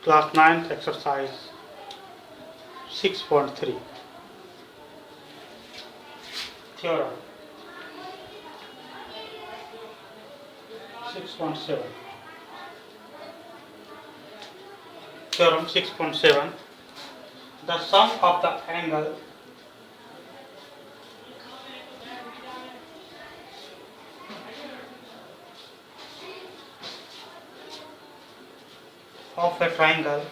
Class 9th exercise 6.3 theorem 6.7 theorem 6.7 the sum of the angle of a triangle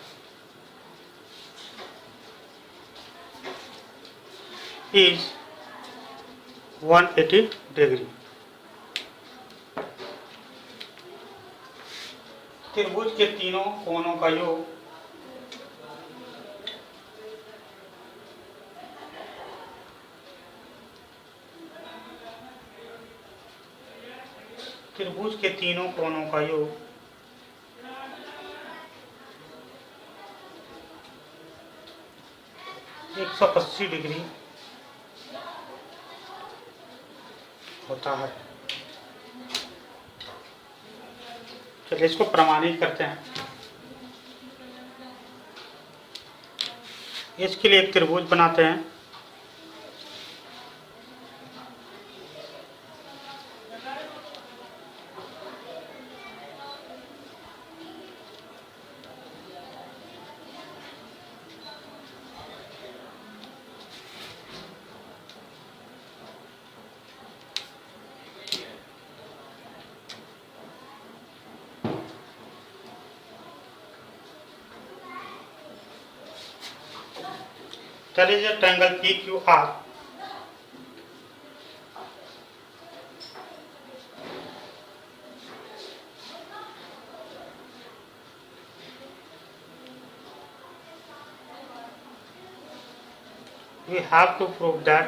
is 180 degree. त्रिभुज के तीनों कोणों का योग त्रिभुज के तीनों कोणों का योग 180 डिग्री होता है। चलिए इसको प्रमाणित करते हैं। इसके लिए एक त्रिभुज बनाते हैं। That is a triangle PQR. We have to prove that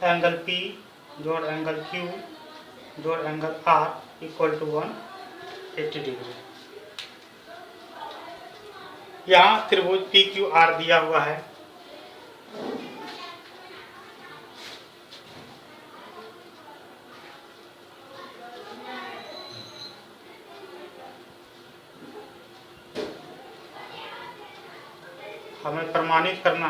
angle P जोड़ angle Q जोड़ angle R equal to 180 degree. यहाँ त्रिभुज PQR दिया हुआ है। हमें प्रमाणित करना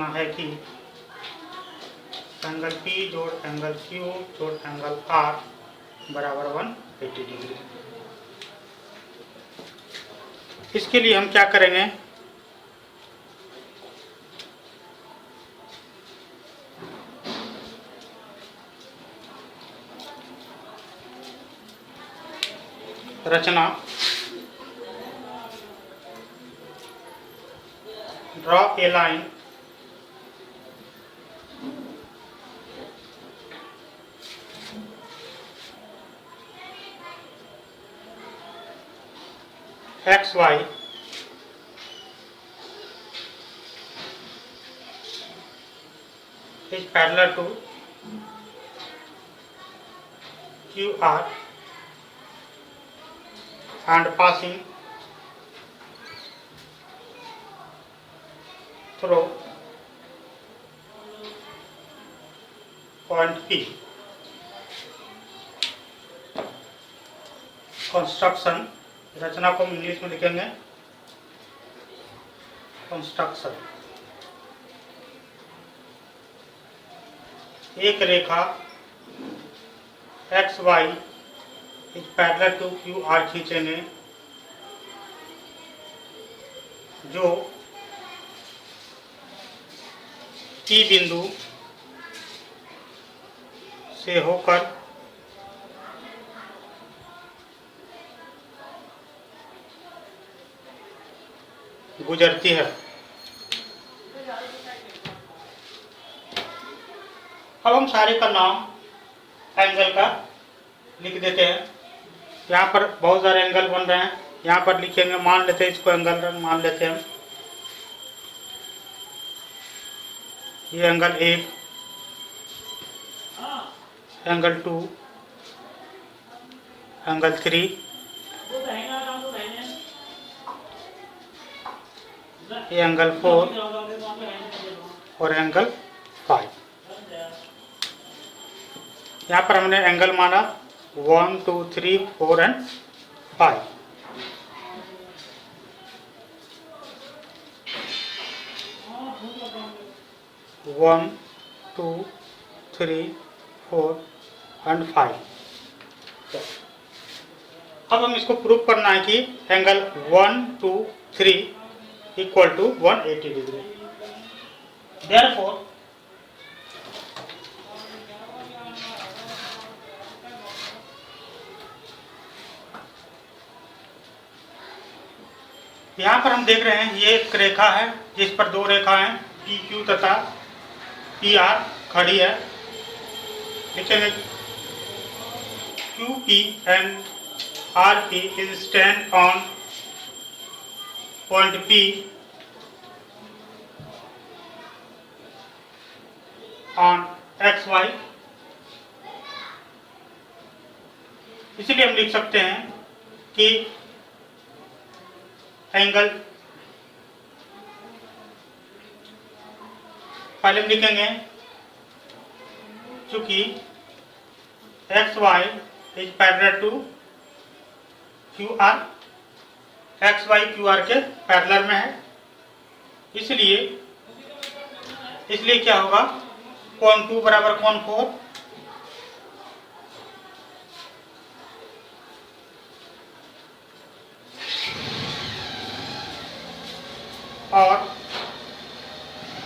है कि एंगल P जोड़ एंगल Q जोड़ एंगल R बराबर 180 डिग्री। इसके लिए हम क्या करेंगे, रचना draw a line XY is parallel to QR and passing through point P. Construction, रचना को हम इंग्लिश में लिखेंगे कंस्ट्रक्शन। एक रेखा XY is parallel to QR खींचेंगे जो P बिंदु से होकर गुजरती है। अब हम सारे का नाम एंगल का लिख देते हैं। यहाँ पर बहुत सारे एंगल बन रहे हैं, यहाँ पर लिखेंगे, मान लेते हैं इसको एंगल मान लेते हैं। ये एंगल 1, एंगल 2, एंगल 3, ये एंगल 4, और एंगल 5। यहाँ पर हमने एंगल माना 1 2 3 4 एंड 5। One 2 3 4 and 5। अब हम इसको प्रूव करना है कि angle 1 2 3 equal to 180 degree. Therefore यहाँ पर हम देख रहे हैं ये एक रेखा है जिस पर दो रेखा हैं पी क्यू तथा पी आर खड़ी है। लिखेंगे Q P and R P is stand on point P on X Y. इसलिए हम लिख सकते हैं कि एंगल, पहले हम लिखेंगे चूंकि X Y is parallel to Q R, X Y Q R के पैरेलल में है, इसलिए क्या होगा, कोण 2 बराबर कोण 4, और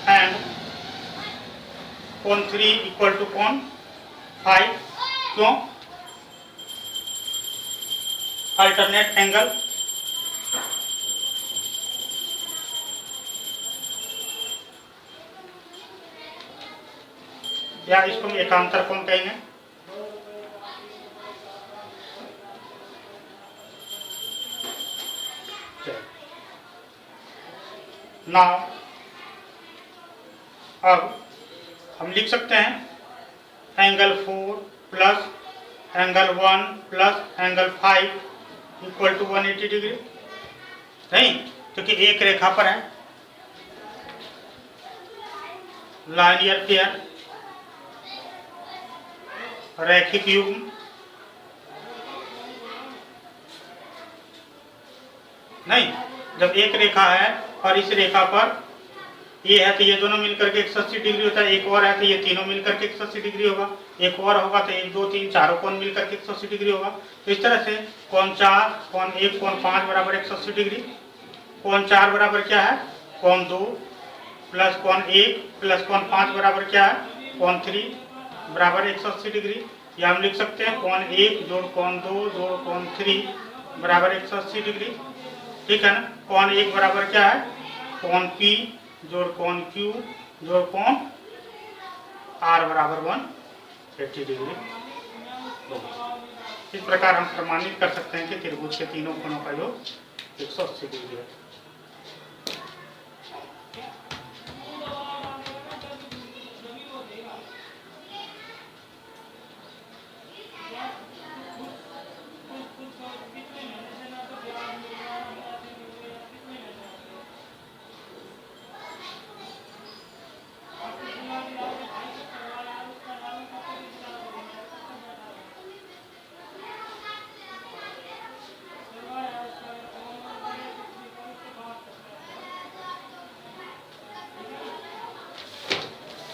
एंड कोण 3 इक्वल टू कोण 5। क्यों? Alternate angle. या इसको हम एकांतर कोण कहेंगे। नाउ अब हम लिख सकते हैं angle 4 plus angle 1 plus angle 5 equal to 180 degree. नहीं, क्योंकि एक रेखा पर है, लाइनियर पेयर, रैखिक युग्म। नहीं, जब एक रेखा है और इस रेखा पर ये है तो ये दोनों मिलकर के 180 डिग्री होता है, एक और है तो ये तीनों मिलकर के 180 डिग्री होगा, एक और होगा तो 1 2 3 चारों कोण मिलकर के 180 डिग्री होगा। तो इस तरह से कोण 4 कोण 1 कोण 5 बराबर 180 डिग्री। कोण 4 बराबर क्या है, कोण 2 प्लस कोण 1 प्लस कोण 5 बराबर क्या है, कोण 3 बराबर 180 डिग्री। या हम लिख सकते हैं कोण 1 जोड़ कोण 2 जोड़ कोण 3 बराबर 180 डिग्री। ठीक है ना। कोण 1 बराबर क्या है, कोण P जोड़ कोण Q जोड़ कोण R बराबर 180 डिग्री। इस प्रकार हम प्रमाणित कर सकते हैं कि त्रिभुज के तीनों कोणों का योग 180 डिग्री है।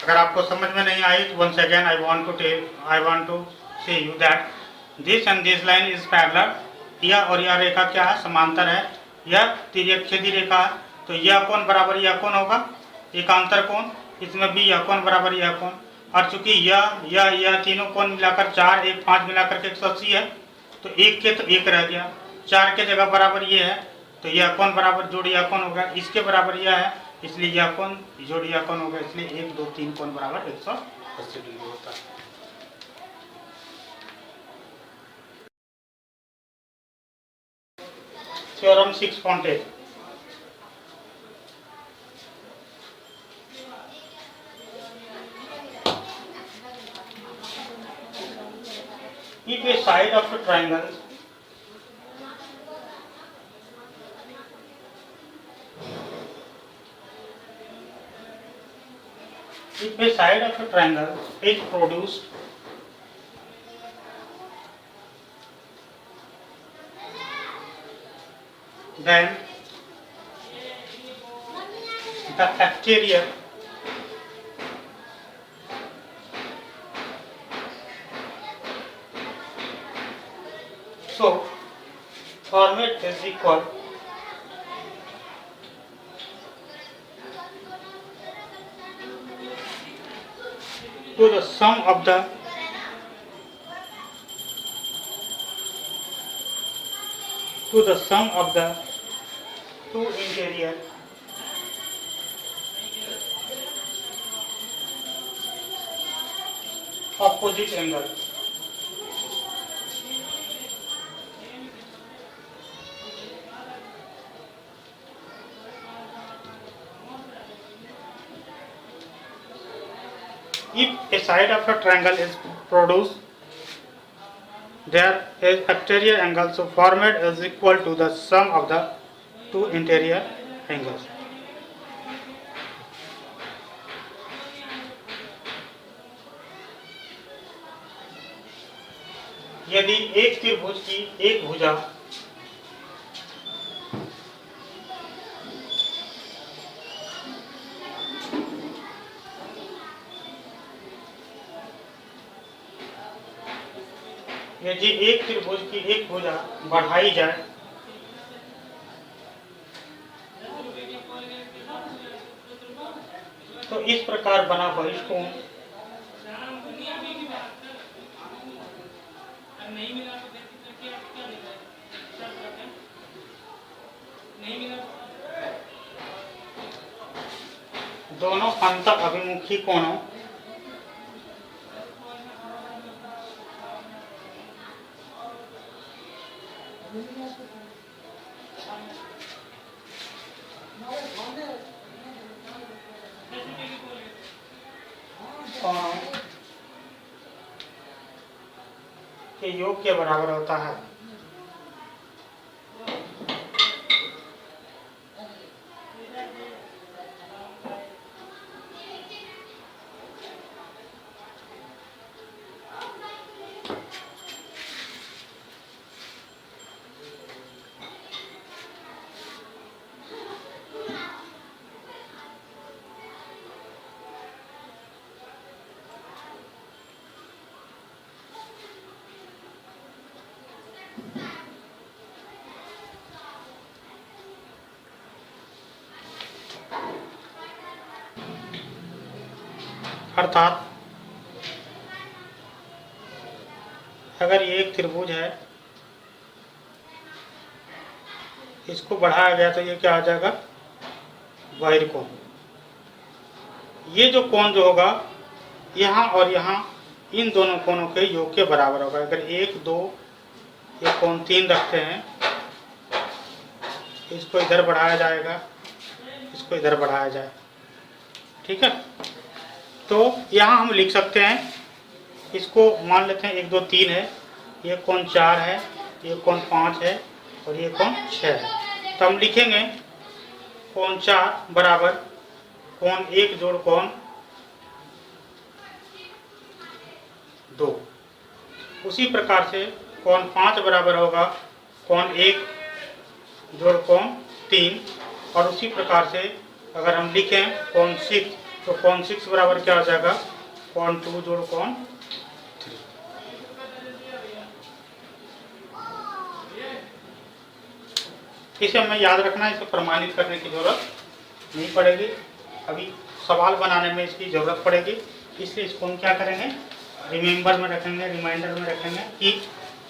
अगर आपको समझ में नहीं आई तो once again I want to say you that this and this line is parallel। यह और यह रेखा क्या है, समांतर है। यह तिर्यकछेदी रेखा है, तो यह कोण बराबर यह कोण होगा, एकांतर कोण। इसमें भी यह कोण बराबर यह कोण। और चूंकि यह तीनों कोण मिलाकर 4 1 5 मिलाकर के 180 है, तो एक के तो एक रह गया, 4 के जगह बराबर ये है, तो यह कोण बराबर जोड़ यह कोण होगा, इसके बराबर यह है, इसलिए यह कोण जोड़ यह कोण होगा, इसलिए 1 2 3 कोण बराबर 180 डिग्री होता है। Theorem 6.8। If a side of a triangle If a side of a triangle is produced, then the exterior so format is equal to the sum of the two interior opposite angle. If a side of a triangle is produced, there is exterior angle, so format is equal to the sum of the two interior angles. यदि एक त्रिभुज की एक भुजा बढ़ाई जाए तो इस प्रकार बना बहिष्कोण दोनों अंत अभिमुखी कोणों के योग के बराबर होता है। अर्थात अगर ये एक त्रिभुज है, इसको बढ़ाया गया तो ये क्या आ जाएगा, बहिर्कोण। ये जो कोण जो होगा यहाँ और यहाँ, इन दोनों कोणों के योग के बराबर होगा। अगर 1, 2 ये कोण 3 रखते हैं, इसको इधर बढ़ाया जाएगा, इसको इधर बढ़ाया जाए, ठीक है। तो यहाँ हम लिख सकते हैं, इसको मान लेते हैं 1, 2, 3 है, ये कोण 4 है, ये कोण 5 है और ये कोण 6 है। तो हम लिखेंगे कोण 4 बराबर कोण 1 जोड़ कोण 2। उसी प्रकार से कोण 5 बराबर होगा कोण 1 जोड़ कोण 3। और उसी प्रकार से अगर हम लिखें कोण 6 तो कोण 6 बराबर क्या हो जाएगा, कोण 2 जोड़ कोण 3। इसे हमें याद रखना, इसे प्रमाणित करने की जरूरत नहीं पड़ेगी, अभी सवाल बनाने में इसकी जरूरत पड़ेगी। इसलिए इसको हम क्या करेंगे, रिमेंबर में रखेंगे, रिमाइंडर में रखेंगे कि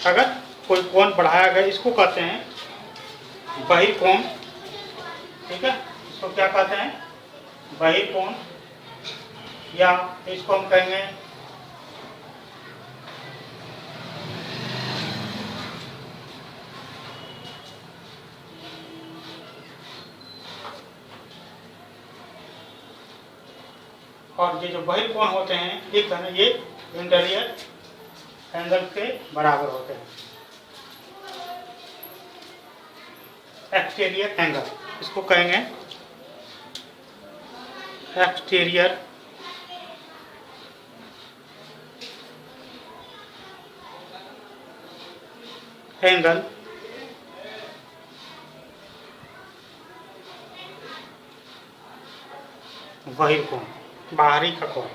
अगर कोई कोण बढ़ाया गया, इसको कहते हैं बहिर्कोण, ठीक है। इसको क्या कहते हैं, बहिर्कोण, या इसको हम कहेंगे और ये जो बहिर्कोण होते हैं ठीक है ना, ये इंटीरियर एंगल के बराबर होते हैं, एक्सटीरियर एंगल इसको कहेंगे, एक्सटीरियर एंगल बहिर्कोण, बाहरी का कोण,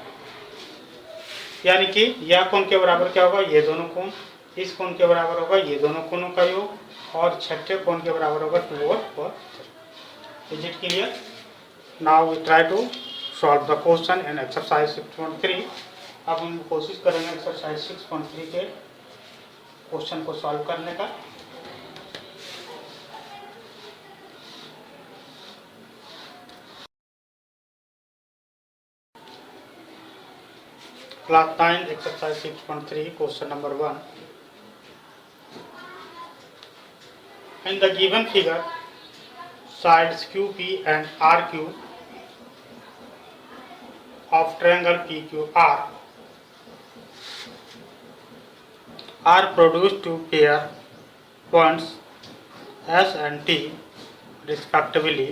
यानी कि यह कोण के बराबर क्या होगा, ये दोनों कोण, इस कोण के बराबर होगा ये दोनों कोणों का योग, और छठे कोण के बराबर होगा 2 और 3। Is it clear? Now we try to solve the question in exercise 6.3। अब हम कोशिश करेंगे एक्सरसाइज 6.3 के क्वेश्चन को सॉल्व करने का। Class 9 exercise 6.3 question number 1. In the given figure, sides QP and RQ of triangle PQR are produced to pair points S and T respectively.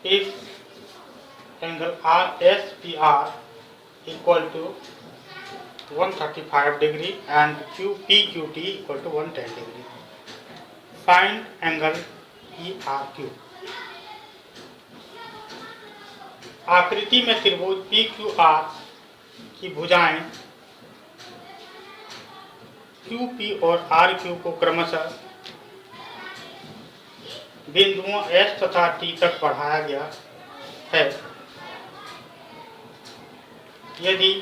If angle RSPR equal to 135 degree and PQT equal to 110 degree. Find angle ERQ. आकृति में त्रिभुज PQR की भुजाएं QP और RQ को क्रमशः बिंदुओं S तथा T तक बढ़ाया गया है। यदि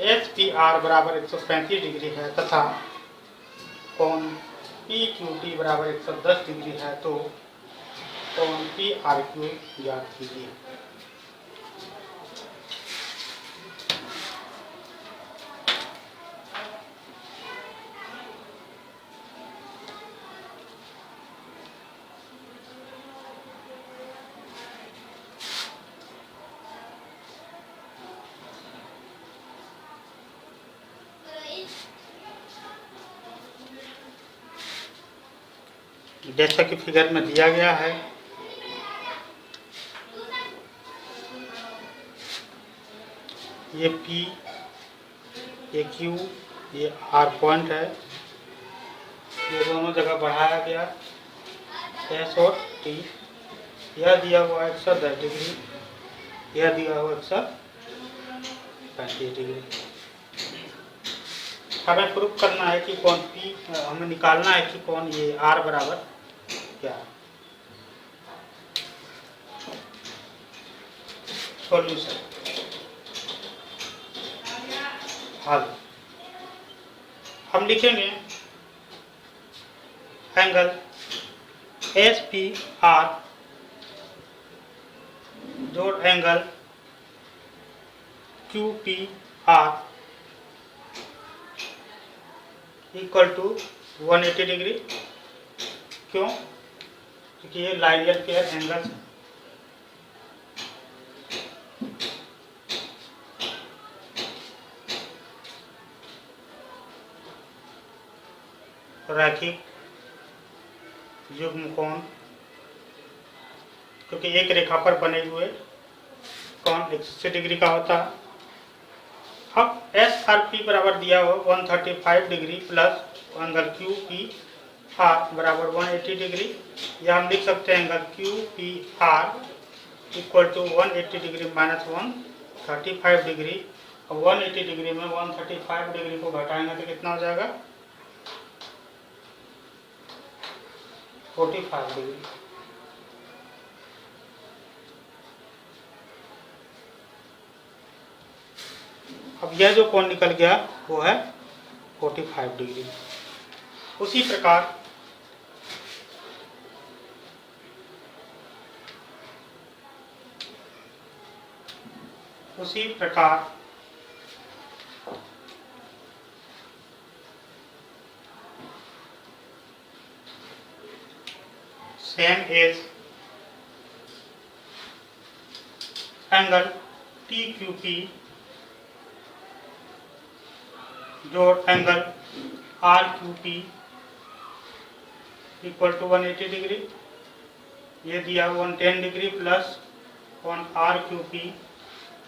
SPR बराबर 135 डिग्री है तथा कोण PQT बराबर 110 डिग्री है तो कोण PRQ ज्ञात कीजिए। जैसा कि फिगर में दिया गया है, ये P, ये Q, ये R पॉइंट है, ये दोनों जगह बढ़ाया गया S और T। यह दिया हुआ 110 डिग्री, यह दिया हुआ 135 डिग्री। हमें प्रूफ करना है कि कौन P, हमें निकालना है कि कौन ये R बराबर क्या है। सॉल्यूशन, हल। हम लिखेंगे एंगल SPR जोड़ angle QPR equal to 180 degree. क्यों? क्योंकि ये लाइनियर पेयर एंगल है। रैखिक युग्म कोण, क्योंकि एक रेखा पर बने हुए कोण 180 डिग्री का होता है। अब एस आर पी बराबर दिया हो 135 degree plus angle Q P R बराबर 180 डिग्री, या हम लिख सकते हैं angle Q P R equal to 180 degree minus 135 degree. और 180 डिग्री में 135 डिग्री को घटाएंगे तो कितना हो जाएगा, 45 डिग्री। अब यह जो कोण निकल गया वो है 45 डिग्री। उसी प्रकार सेम एज एंगल TQP जोड़ angle RQP equal to 180 degree. ये दिया 110 डिग्री प्लस कोण RQP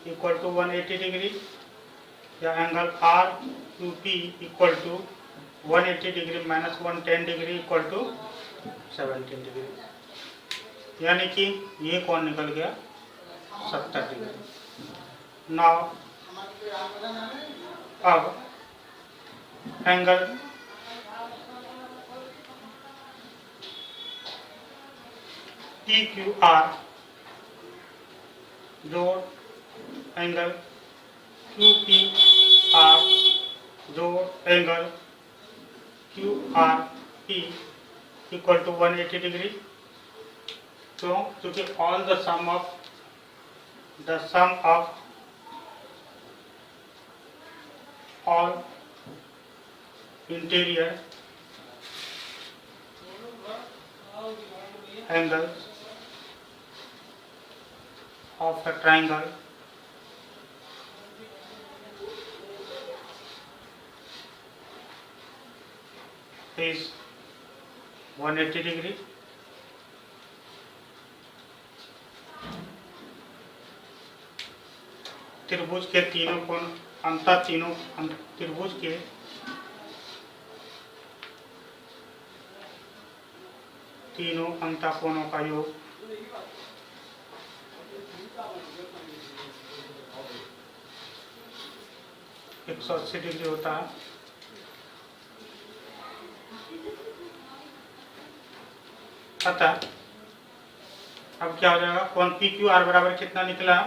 इक्वल टू 180 डिग्री, या angle RQP equal to 180 degree minus 110 degree equal to 17 degree, यानी कि ये कोण निकल गया 70 डिग्री। नाउ अब एंगल PQR जोड़ एंगल QPR जोड़ angle QRP equal to 180 degree. क्योंकि all the sum of all interior angles of a triangle is 180 degree। त्रिभुज के तीनों कोण त्रिभुज के तीनों अंतःकोणों का योग 180 डिग्री होता है। अतः अब क्या हो जाएगा, कोण PQR बराबर कितना निकला है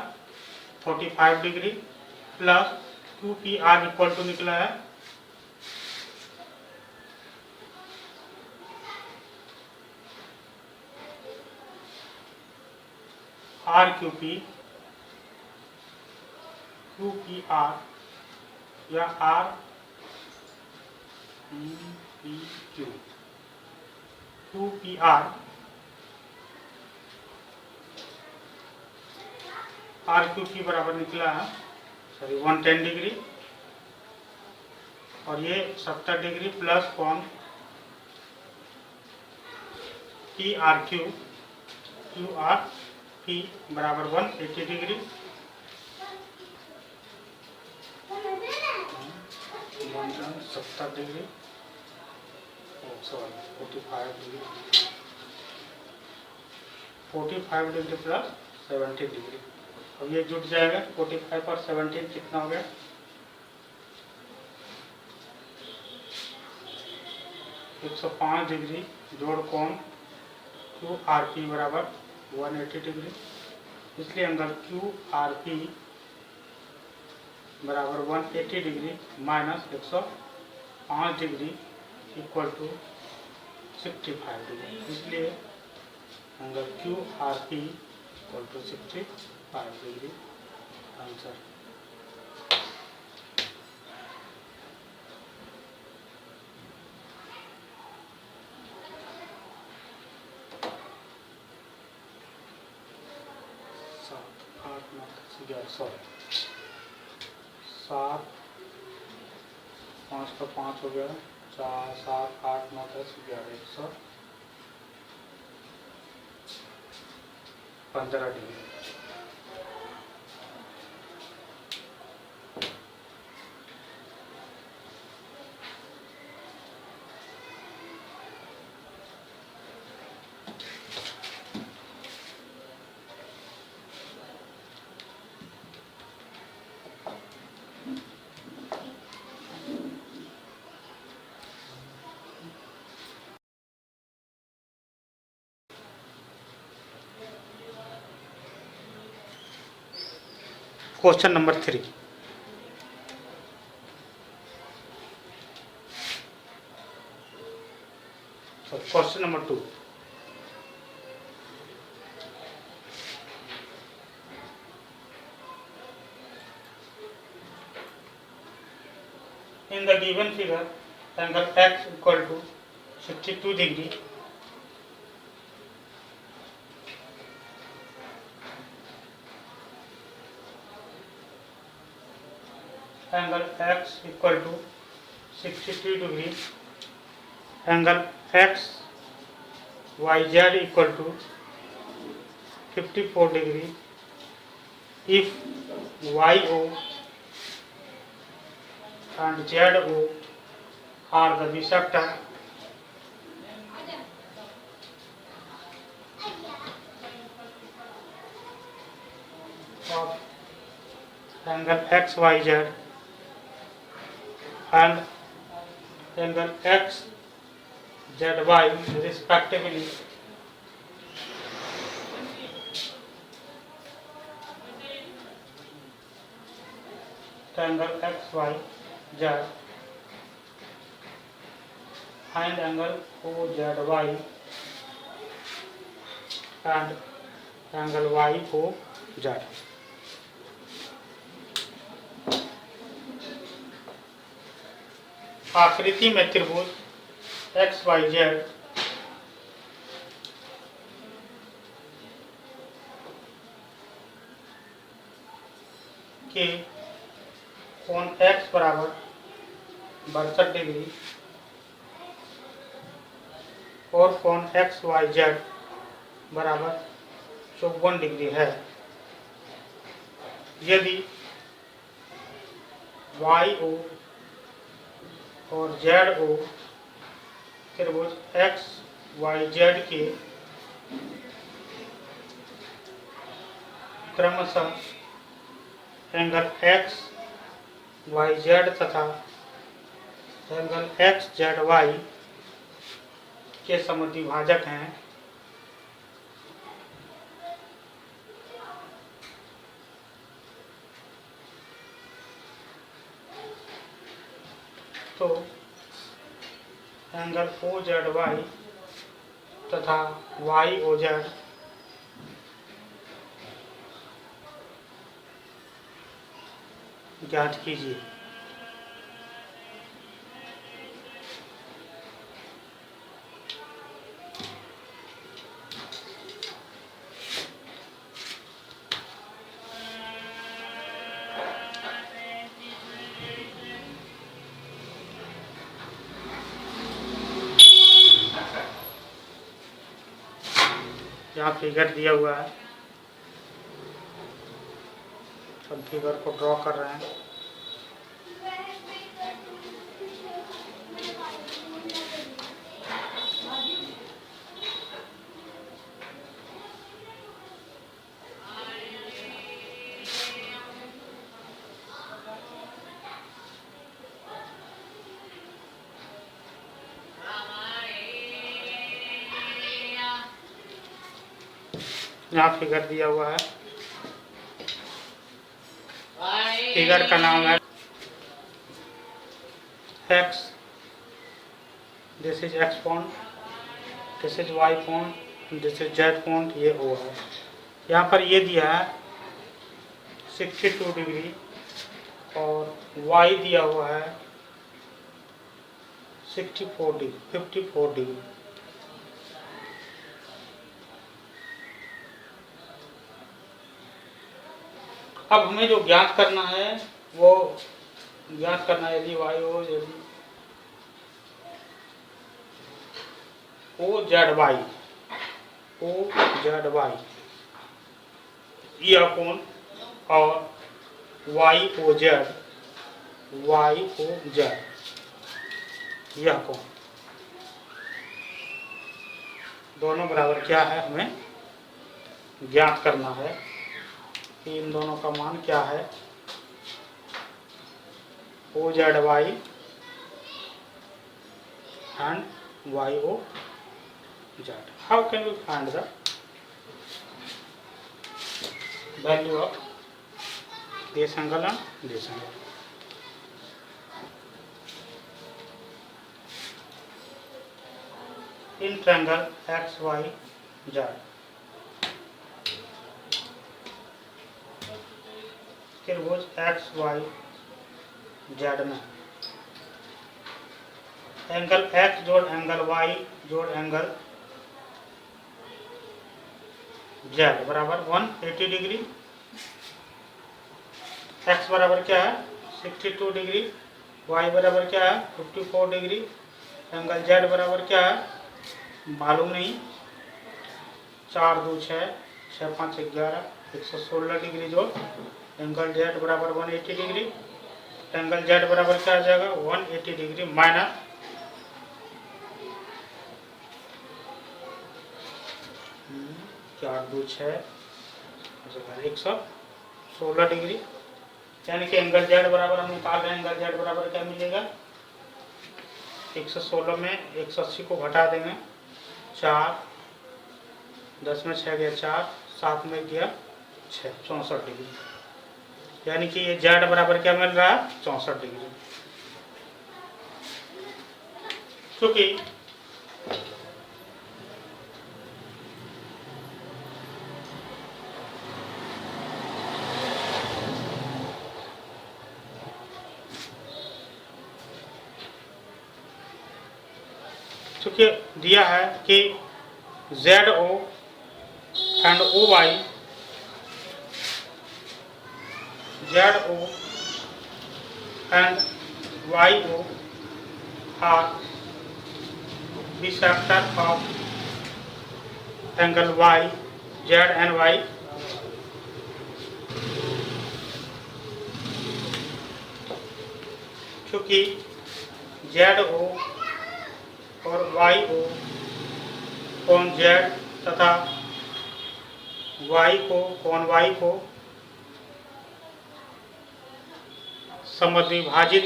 45 degree plus QPR equal to निकला है RQP QPR या RPQ QPR RQP बराबर निकला है 110 डिग्री और ये 70 डिग्री प्लस कोण PRQ QRP बराबर 180 degree 70 degree 45 degree plus 70 degree. अब ये जुट जाएगा 45 और 17 कितना हो गया 105 डिग्री जोड़ कोण QRP बराबर 180 डिग्री। इसलिए एंगल QRP बराबर 180 degree minus 105 degree equal to 65 degree. इसलिए angle QRP equal to 65 degree answer. Sorry 7 5 का 5 हो गया 4 7 8 9 10 11 115 degree. Question number 3, question number 2, in the given figure angle x equal to 62 degree angle x equal to 63 degree angle x yz equal to 54 degree if yo and zo are the bisector of angle XYZ and angle XZY respectively. Angle XYZ and angle OZY and angle YOZ. आकृति में त्रिभुज XYZ के कोण X बराबर 62 degree और कोण XYZ बराबर 54 degree है। यदि YO और ZO त्रिभुज XYZ के क्रमशः एंगल XYZ तथा एंगल XZY के समद्विभाजक हैं, तो एंगल OZY तथा YOZ ज्ञात कीजिए। यहाँ फिगर दिया हुआ है, सब फिगर को ड्रॉ कर रहे हैं। यहाँ फिगर दिया हुआ है, फिगर का नाम है X, this is X point, this is Y point, this is Z point, ये O है। यहाँ पर ये दिया है 62 डिग्री और Y दिया हुआ है 54 डिग्री। अब हमें जो ज्ञात करना है वो ज्ञात करना है, यदि YO यदि OZY यह कोण और YOZ यह कोण दोनों बराबर क्या है हमें ज्ञात करना है कि इन दोनों का मान क्या है। OZY and YOZ. How can we find the value of this angle and this angle? In triangle XYZ, त्रिभुज XYZ में एंगल X जोड़ एंगल Y जोड़ एंगल Z बराबर 180 डिग्री। X बराबर क्या है 62 डिग्री, Y बराबर क्या है 54 डिग्री, एंगल Z बराबर क्या है मालूम नहीं, 4 2 6 6 5 11 116 डिग्री जोड़ एंगल Z बराबर 180 डिग्री। एंगल Z बराबर क्या आ जाएगा 180 डिग्री माइनस कि 8 2 6 116 डिग्री। यानी कि एंगल जेड बराबर हम निकाल रहे हैं, एंगल जेड बराबर क्या मिलेगा, 116 में 180 को घटा देंगे 4, 10 में 6 गया 4, 7 में गया 6, 64 डिग्री। यानी कि ये जेड बराबर क्या मिल रहा है, 64 डिग्री। क्योंकि चूँकि दिया है कि ZO and OY, ZO and YO are the sector of angle Y, Z and Y, चूँकि ZO और YO कोण Z तथा Y को कोण Y को समद्विभाजित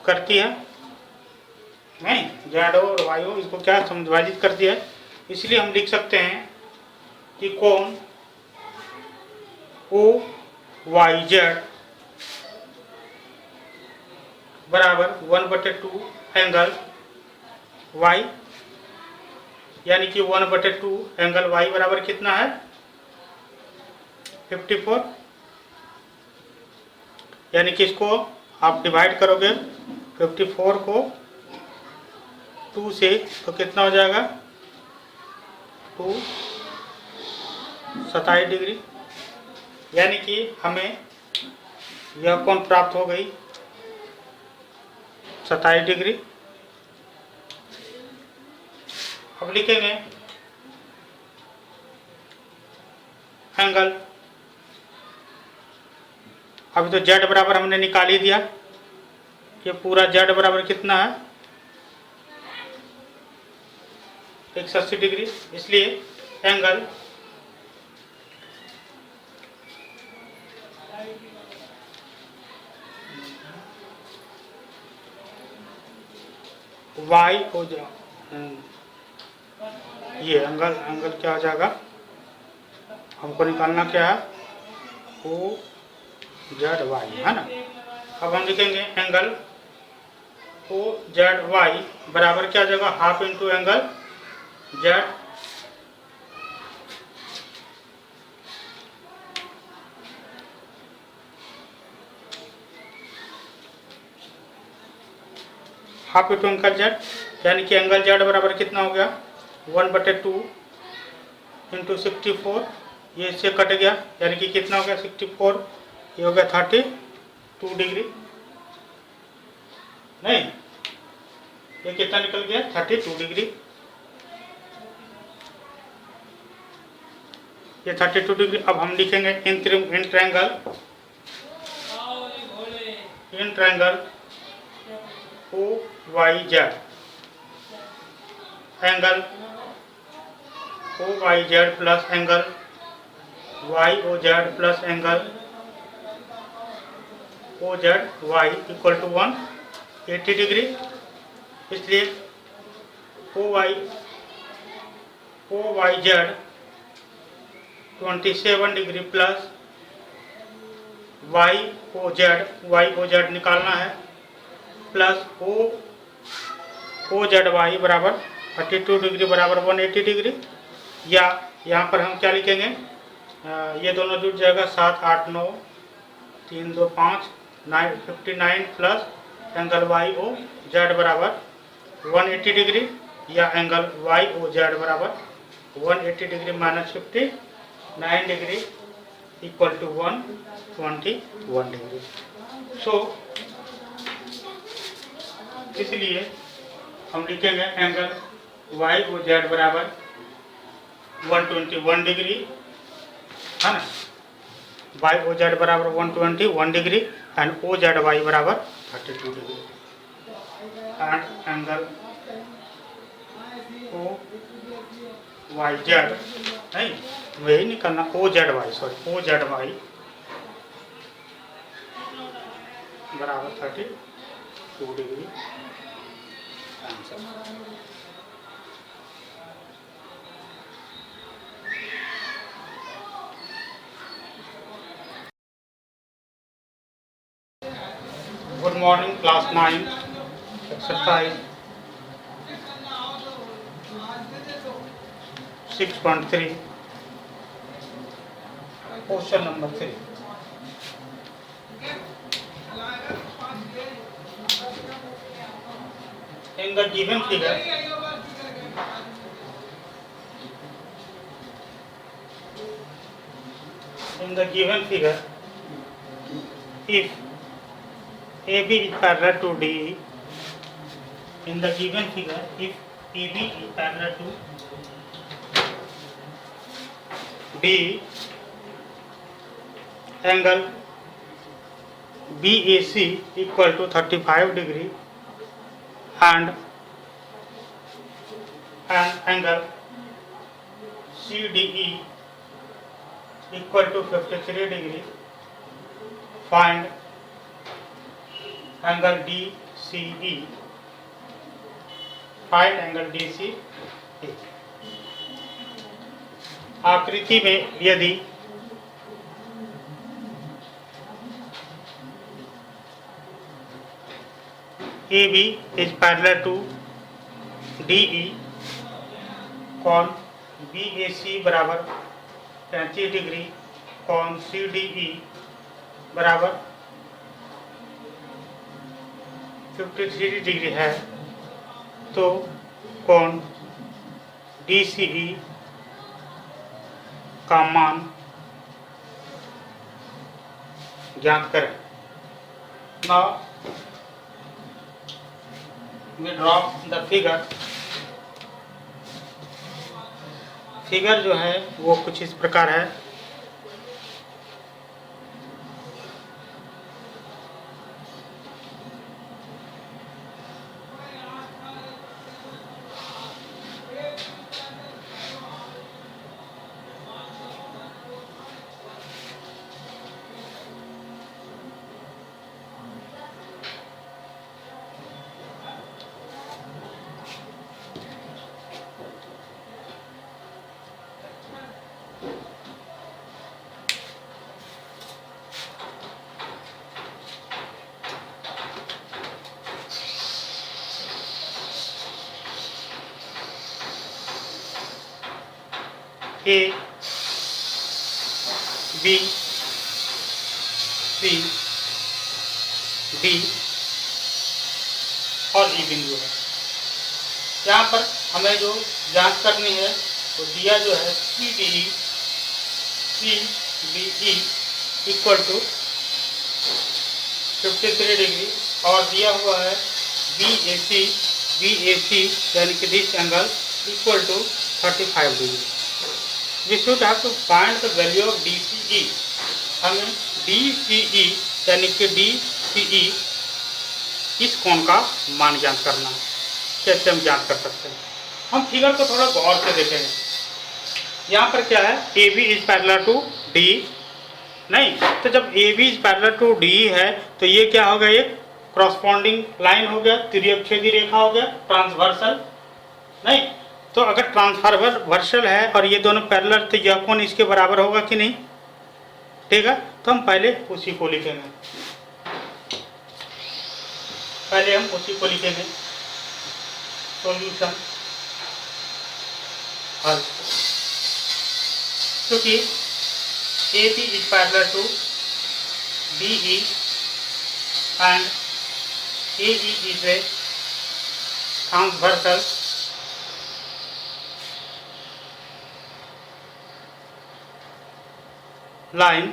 करती है, नहीं ZO और YO इसको क्या समद्विभाजित करती है। इसलिए हम लिख सकते हैं कि कोण OYZ बराबर 1/2 एंगल Y, यानी कि 1/2 एंगल Y बराबर कितना है, 54। यानी कि इसको आप डिवाइड करोगे 54 को 2 से तो कितना हो जाएगा, 2 27 डिग्री। यानी कि हमें यह कोण प्राप्त हो गई 27 डिग्री। अब लिखेंगे एंगल, अभी तो जेड बराबर हमने निकाल ही दिया, ये पूरा जेड बराबर कितना है, 180 डिग्री। इसलिए एंगल Y हो जा, ये एंगल क्या हो जाएगा, हमको निकालना क्या है, OZY है ना। अब हम लिखेंगे एंगल OZY बराबर क्या हो जाएगा, half into angle Z, half into angle Z, यानी कि एंगल Z बराबर कितना हो गया, 1/2 इंटू 64, ये इससे कट गया, यानी कि कितना हो गया 64, ये हो गया 32 डिग्री, नहीं ये कितना निकल गया 32 डिग्री, ये 32 डिग्री। अब हम लिखेंगे in triangle OYZ, angle OYZ plus angle YOZ plus angle OZY equal to 180 degree. इसलिए OYZ 27 डिग्री प्लस YOZ निकालना है, प्लस OZY बराबर 32 डिग्री बराबर 180 डिग्री। या यहाँ पर हम क्या लिखेंगे, ये दोनों जुड़ जाएगा, 7 8 9 3 2 5 59 प्लस एंगल YOZ बराबर 180 डिग्री, या एंगल YOZ बराबर 180 degree minus 59 degree equal to 121 degree. So इसलिए हम लिखेंगे एंगल YOZ बराबर 121 डिग्री है ना, YOZ बराबर 121 डिग्री एंड OZY बराबर 32 degree, and angle Y Z, नहीं वही निकलना, O Z Y, sorry O Z Y बराबर 32 degree answer. Good morning class 9 exercise 6.3 question number 3। In the given figure, if AB is parallel to DE, in the given figure, if AB is parallel to DE, angle BAC equal to 35 degree and angle CDE equal to 53 degree, find angle DCE, find angle DCE। आकृति में यदि AB is parallel to DE, कोण BAC बराबर 35 degree, कोण CDE बराबर 53 degree है, तो कोण DCE का मान ज्ञात करें। Now we draw the figure. Figure जो है वो कुछ इस प्रकार है। A, B, C, D और E बिंदु है। यहाँ पर हमें जो जांच करनी है तो दिया जो है CDE इक्वल टू 53 डिग्री और दिया हुआ है BAC यानी कि this angle equal to 35 degree. We should have to find the value of DCE। हमें DCE यानी कि DCE इस कोण का मान ज्ञात करना है। कैसे हम ज्ञात कर सकते हैं? हम फिगर को थोड़ा गौर से देखेंगे। यहाँ पर क्या है, AB is parallel to D, नहीं तो जब AB is parallel to D है तो ये क्या हो गया, एक क्रॉसपॉन्डिंग लाइन हो गया, तिर्यकछेदी रेखा हो गया, ट्रांसवर्सल, नहीं तो अगर ट्रांसवर्सल है और ये दोनों पैरेलल तो यह कोण इसके बराबर होगा कि नहीं, ठीक है। तो हम पहले उसी को लिखेंगे, सॉल्यूशन हल। क्योंकि AB is parallel to DE and AE is a transversal line,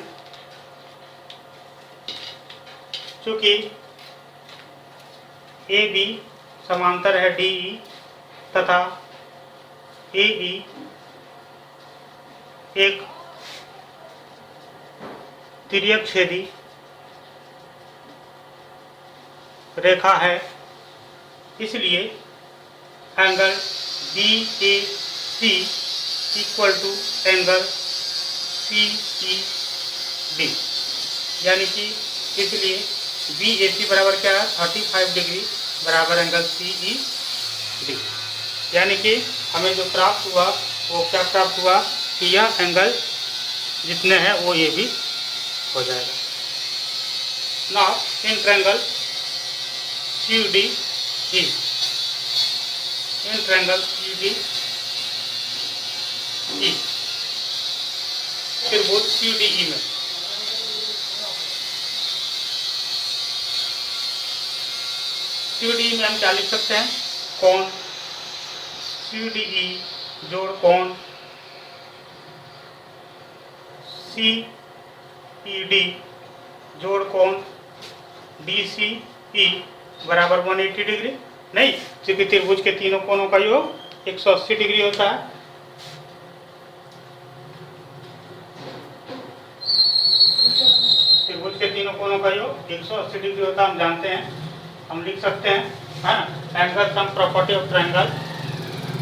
चूँकि AB समांतर है DE तथा AE एक तिर्यकछेदी रेखा है, इसलिए angle BAC equal to angle C E D, यानी कि इसलिए बी ए सी बराबर क्या है 35 डिग्री बराबर एंगल सी ई डी, यानी कि हमें जो प्राप्त हुआ वो क्या प्राप्त हुआ कि यह एंगल जितने हैं वो ये भी हो जाएगा। Now in triangle C D E, in triangle C D E, त्रिभुज सी डी ई में सी डी ई में हम क्या लिख सकते हैं, कोण सी डी ई जोड़ कोण सी ई डी जोड़ कोण डी सी ई बराबर 180 डिग्री। नहीं, क्योंकि त्रिभुज के तीनों कोणों का योग 180 डिग्री होता है। त्रिभुज के तीनों कोणों का योग 180 डिग्री होता है, हम जानते हैं। हम लिख सकते हैं, है ना, angle sum property of triangle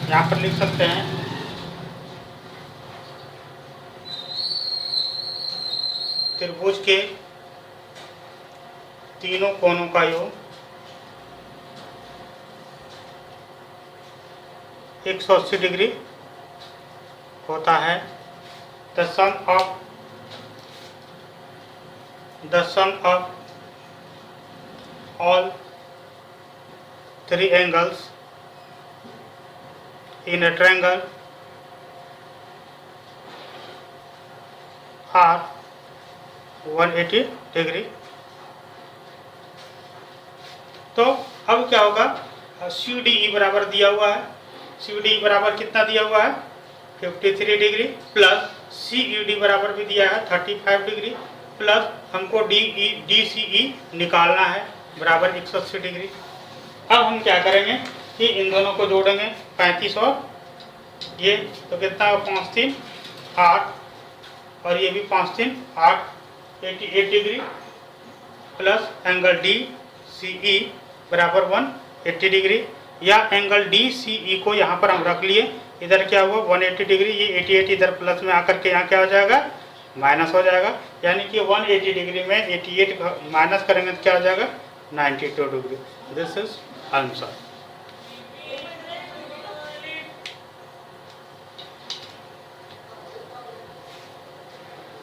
यहाँ पर लिख सकते हैं। त्रिभुज के तीनों कोणों का योग 180 डिग्री होता है। The sum of all three angles in a triangle are 180 degree. तो अब क्या होगा, सी डी ई बराबर दिया हुआ है, सी डी ई बराबर कितना दिया हुआ है 53 डिग्री, प्लस सी ई डी बराबर भी दिया है 35 डिग्री, प्लस हमको डी सी ई निकालना है बराबर 180 डिग्री। अब हम क्या करेंगे कि इन दोनों को जोड़ेंगे 35 और ये, तो कितना 5 3 8 और ये भी 5 3 8, 88 degree, plus angle D C E बराबर 180 डिग्री, या एंगल डी सी ई को यहाँ पर हम रख लिए, इधर क्या हुआ 180 डिग्री, ये 88 इधर प्लस में आकर के यहाँ क्या हो जाएगा माइनस हो जाएगा, यानी कि 180 डिग्री में 88 माइनस करेंगे तो क्या हो जाएगा 92 degree. This is answer.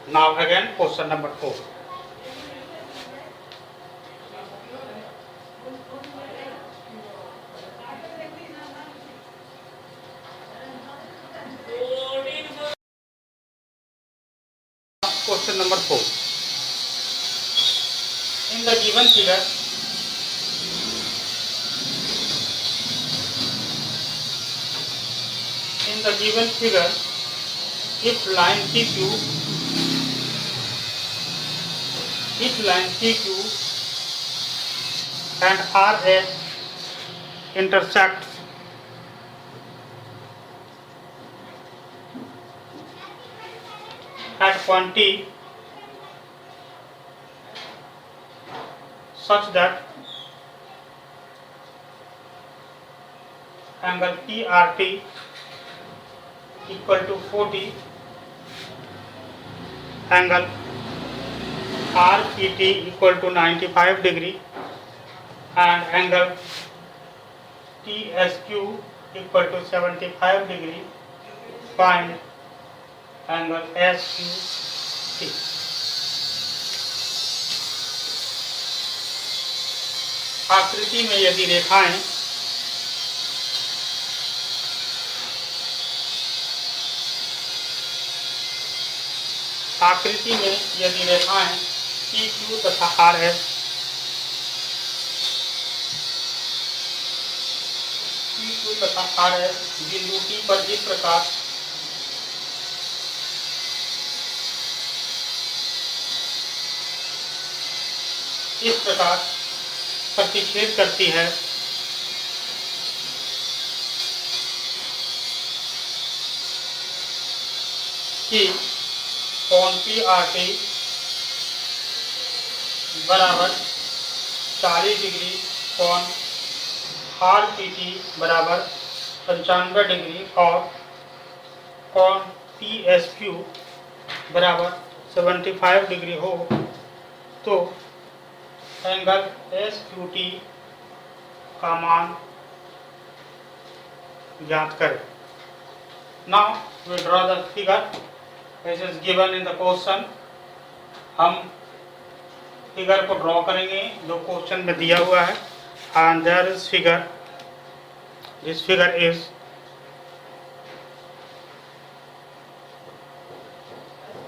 Now again question number 4। Question number 4. In the given figure, if line PQ and RS intersects at point T such that angle PRT equal to 40, angle RPT equal to 95 degree, and angle TSQ equal to 75 degree, find angle SQT। आकृति में यदि रेखाएं PQ तथा RS बिंदु T पर इस प्रकार प्रतिच्छेद करती है कि कोण PRT बराबर 40 डिग्री, कोण RPT बराबर 95 डिग्री और कॉन पी एस क्यू बराबर 75 डिग्री हो तो एंगल एस क्यू टी का मान ज्ञात करें। Now we draw the figure as is given in the question. हम फिगर को ड्रॉ करेंगे जो क्वेश्चन में दिया हुआ है। And there is figure, this figure is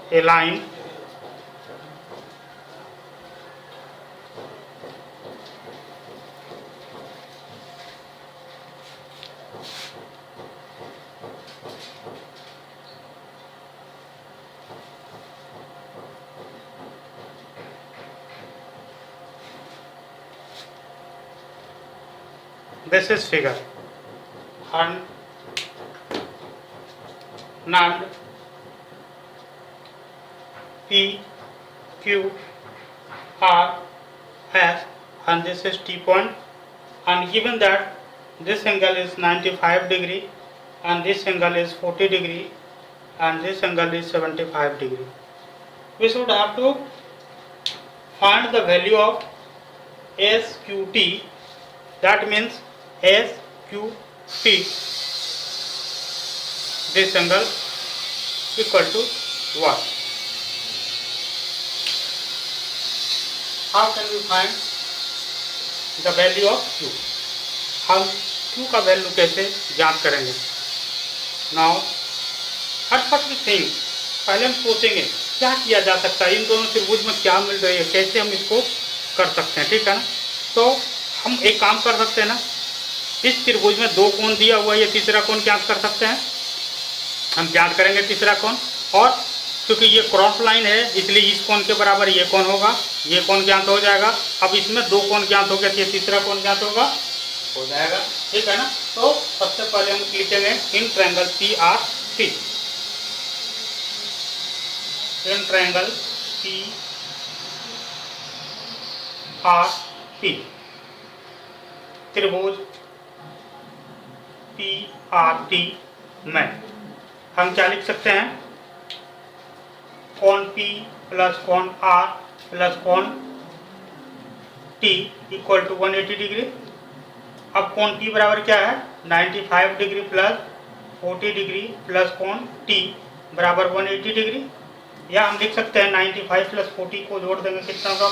a line this is figure and none P, Q, R, S and this is T point, and given that this angle is 95 degree and this angle is 40 degree and this angle is 75 degree. We should have to find the value of SQT, that means SQT, this angle equal to what? How can we find the value of Q? हम Q का value कैसे ज्ञात करेंगे? Now, what we think, पहले हम सोचेंगे क्या किया जा सकता है, इन दोनों त्रिभुज में क्या मिल रही है, कैसे हम इसको कर सकते हैं, ठीक है ना। तो हम एक काम कर सकते हैं ना, इस त्रिभुज में दो कोण दिया हुआ है, ये तीसरा कोण ज्ञात कर सकते हैं। हम ज्ञात करेंगे तीसरा कोण, और क्योंकि ये क्रॉस लाइन है इसलिए इस कोण के बराबर ये कोण होगा, ये कोण ज्ञात हो जाएगा। अब इसमें दो कोण ज्ञात हो गया, ये तीसरा कोण ज्ञात होगा, हो जाएगा, ठीक है ना। तो सबसे पहले हम लिखेंगे in triangle P R T, in triangle P R T, त्रिभुज पी आर टी में हम क्या लिख सकते हैं, कोण P प्लस कोण R प्लस कोण T इक्वल टू 180 डिग्री। अब कोण P बराबर क्या है, 95 डिग्री प्लस 40 डिग्री प्लस कोण T बराबर 180 डिग्री, या हम लिख सकते हैं 95 प्लस 40 को जोड़ देंगे कितना होगा,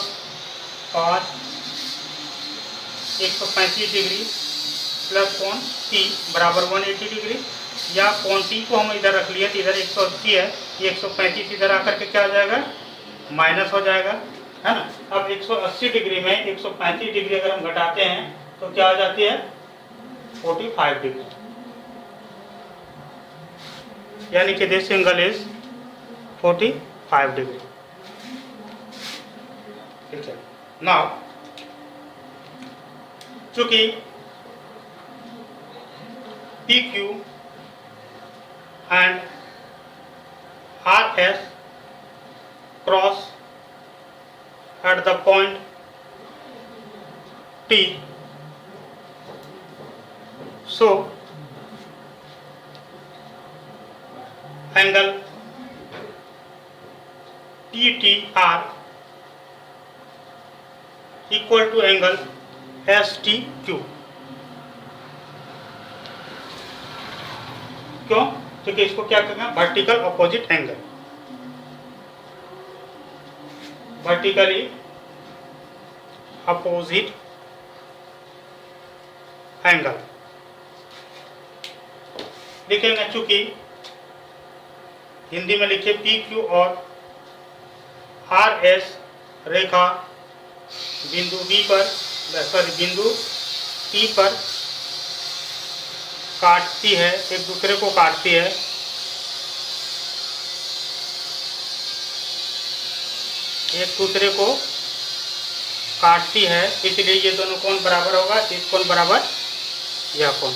5, 135 डिग्री प्लस कोण T बराबर 180 डिग्री, या कोण T को हम इधर रख लिए तो इधर 180 है, ये 135 इधर आकर के क्या हो जाएगा, माइनस हो जाएगा, है ना। अब 180 डिग्री में 135 डिग्री अगर हम घटाते हैं तो क्या हो जाती है, 45 डिग्री, यानी कि दिस एंगल इज 45 डिग्री, ठीक है। नाउ चूंकि PQ and RS cross at the point T, so angle PTR equal to angle STQ। क्यों, क्योंकि इसको क्या करना, vertical opposite angle, vertically opposite angle लिखेंगे। चूंकि हिंदी में लिखे PQ और RS रेखा बिंदु B पर, बिंदु T पर काटती है, एक दूसरे को काटती है, एक दूसरे को काटती है, इसलिए ये दोनों कोण बराबर होगा, इस कोण बराबर यह कोण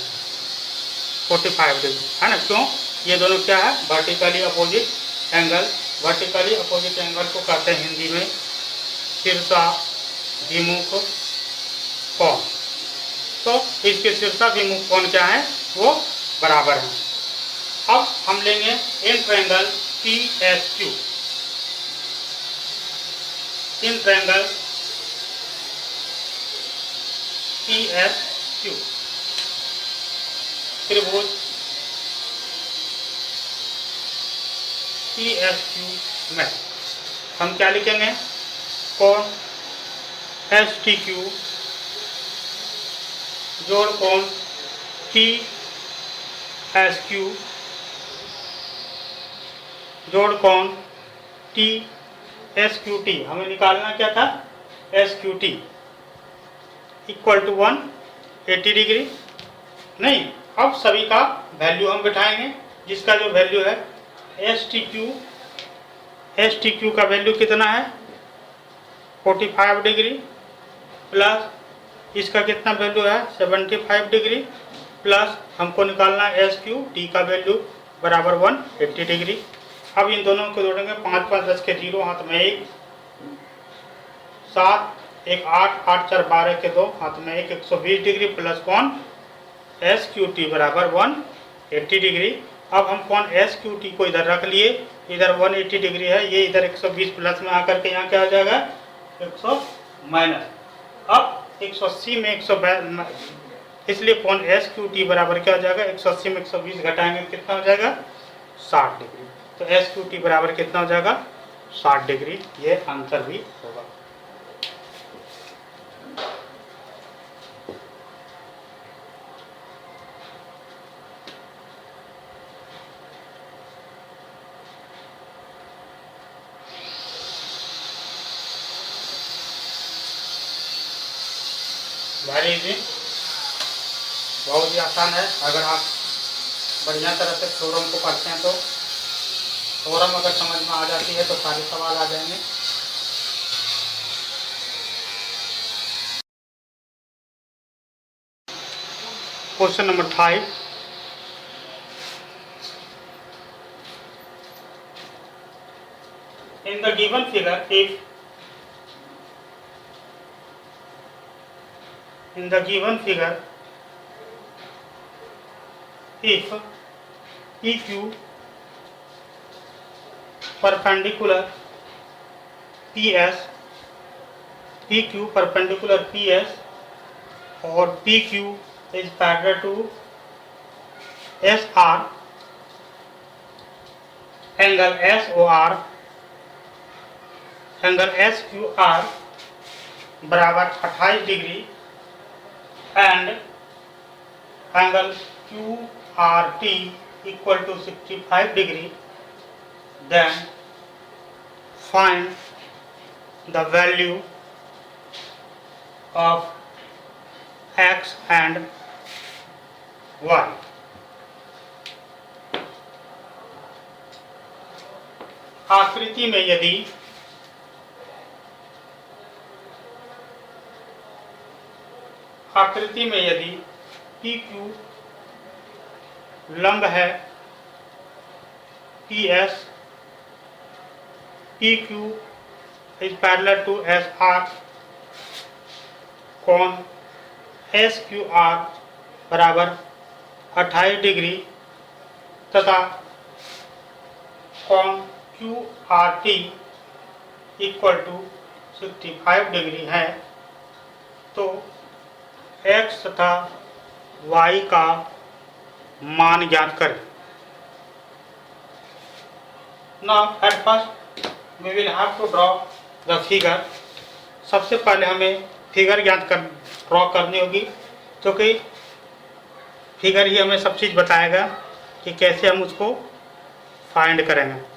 45 डिग्री, है ना। क्यों, ये दोनों क्या है, vertically opposite angle. Vertically opposite angle को कहते हैं हिंदी में शीर्षाभिमुख कोण। तो इसके शीर्षाभिमुख कोण क्या है, वो बराबर है। अब हम लेंगे in triangle P S Q, in triangle P S Q, त्रिभुज पी एस क्यू में हम क्या लिखेंगे, कोण एस टी क्यू जोड़ कोण टी एस क्यू जोड़ कोण टी एस क्यू टी, हमें निकालना क्या था, S Q T equal to 180 degree. नहीं, अब सभी का वैल्यू हम बिठाएंगे, जिसका जो वैल्यू है एस टी क्यू का वैल्यू कितना है 45 डिग्री, प्लस इसका कितना वैल्यू है 75 डिग्री, प्लस हमको निकालना है एस क्यू टी का वैल्यू बराबर 180 डिग्री। अब इन दोनों को जोड़ेंगे, 5 5 10 के 0, हाथ में 1, 7 1 8 8 4 12 के 2, हाथ में 1, 120 डिग्री, प्लस कोण एस क्यू टी बराबर 180 डिग्री। अब हम कोण एस क्यू टी को इधर रख लिए, इधर 180 डिग्री है, ये इधर 120 प्लस में आकर के यहाँ क्या हो जाएगा 100 माइनस। अब 180 में 120, इसलिए कोण एस क्यू टी बराबर क्या हो जाएगा, 180 में 120 घटाएंगे कितना हो जाएगा 60 डिग्री। तो एस क्यू टी बराबर कितना हो जाएगा 60 डिग्री, ये आंसर भी होगा। वेरी इजी, बहुत ही आसान है। अगर आप बढ़िया तरह से थ्योरम को पढ़ते हैं तो थ्योरम अगर समझ में आ जाती है तो सारे सवाल आ जाएंगे। Question number 5, in the given figure, in the given figure, if PQ perpendicular PS, PQ perpendicular PS और PQ is parallel to SR, angle SOR, angle S Q R बराबर 28 degree and angle Q R T equal to 65 degree, then find the value of X and Y. आकृति में यदि P Q लंब है P S, P Q is parallel to S R, कोण S Q R बराबर 28 degree तथा कोण Q R T equal to 65 degree है, तो x तथा y का मान ज्ञात करें। Now at first we will have to draw the figure। सबसे पहले हमें फिगर ड्रॉ करनी होगी, क्योंकि फिगर ही हमें सब चीज़ बताएगा कि कैसे हम उसको फाइंड करेंगे।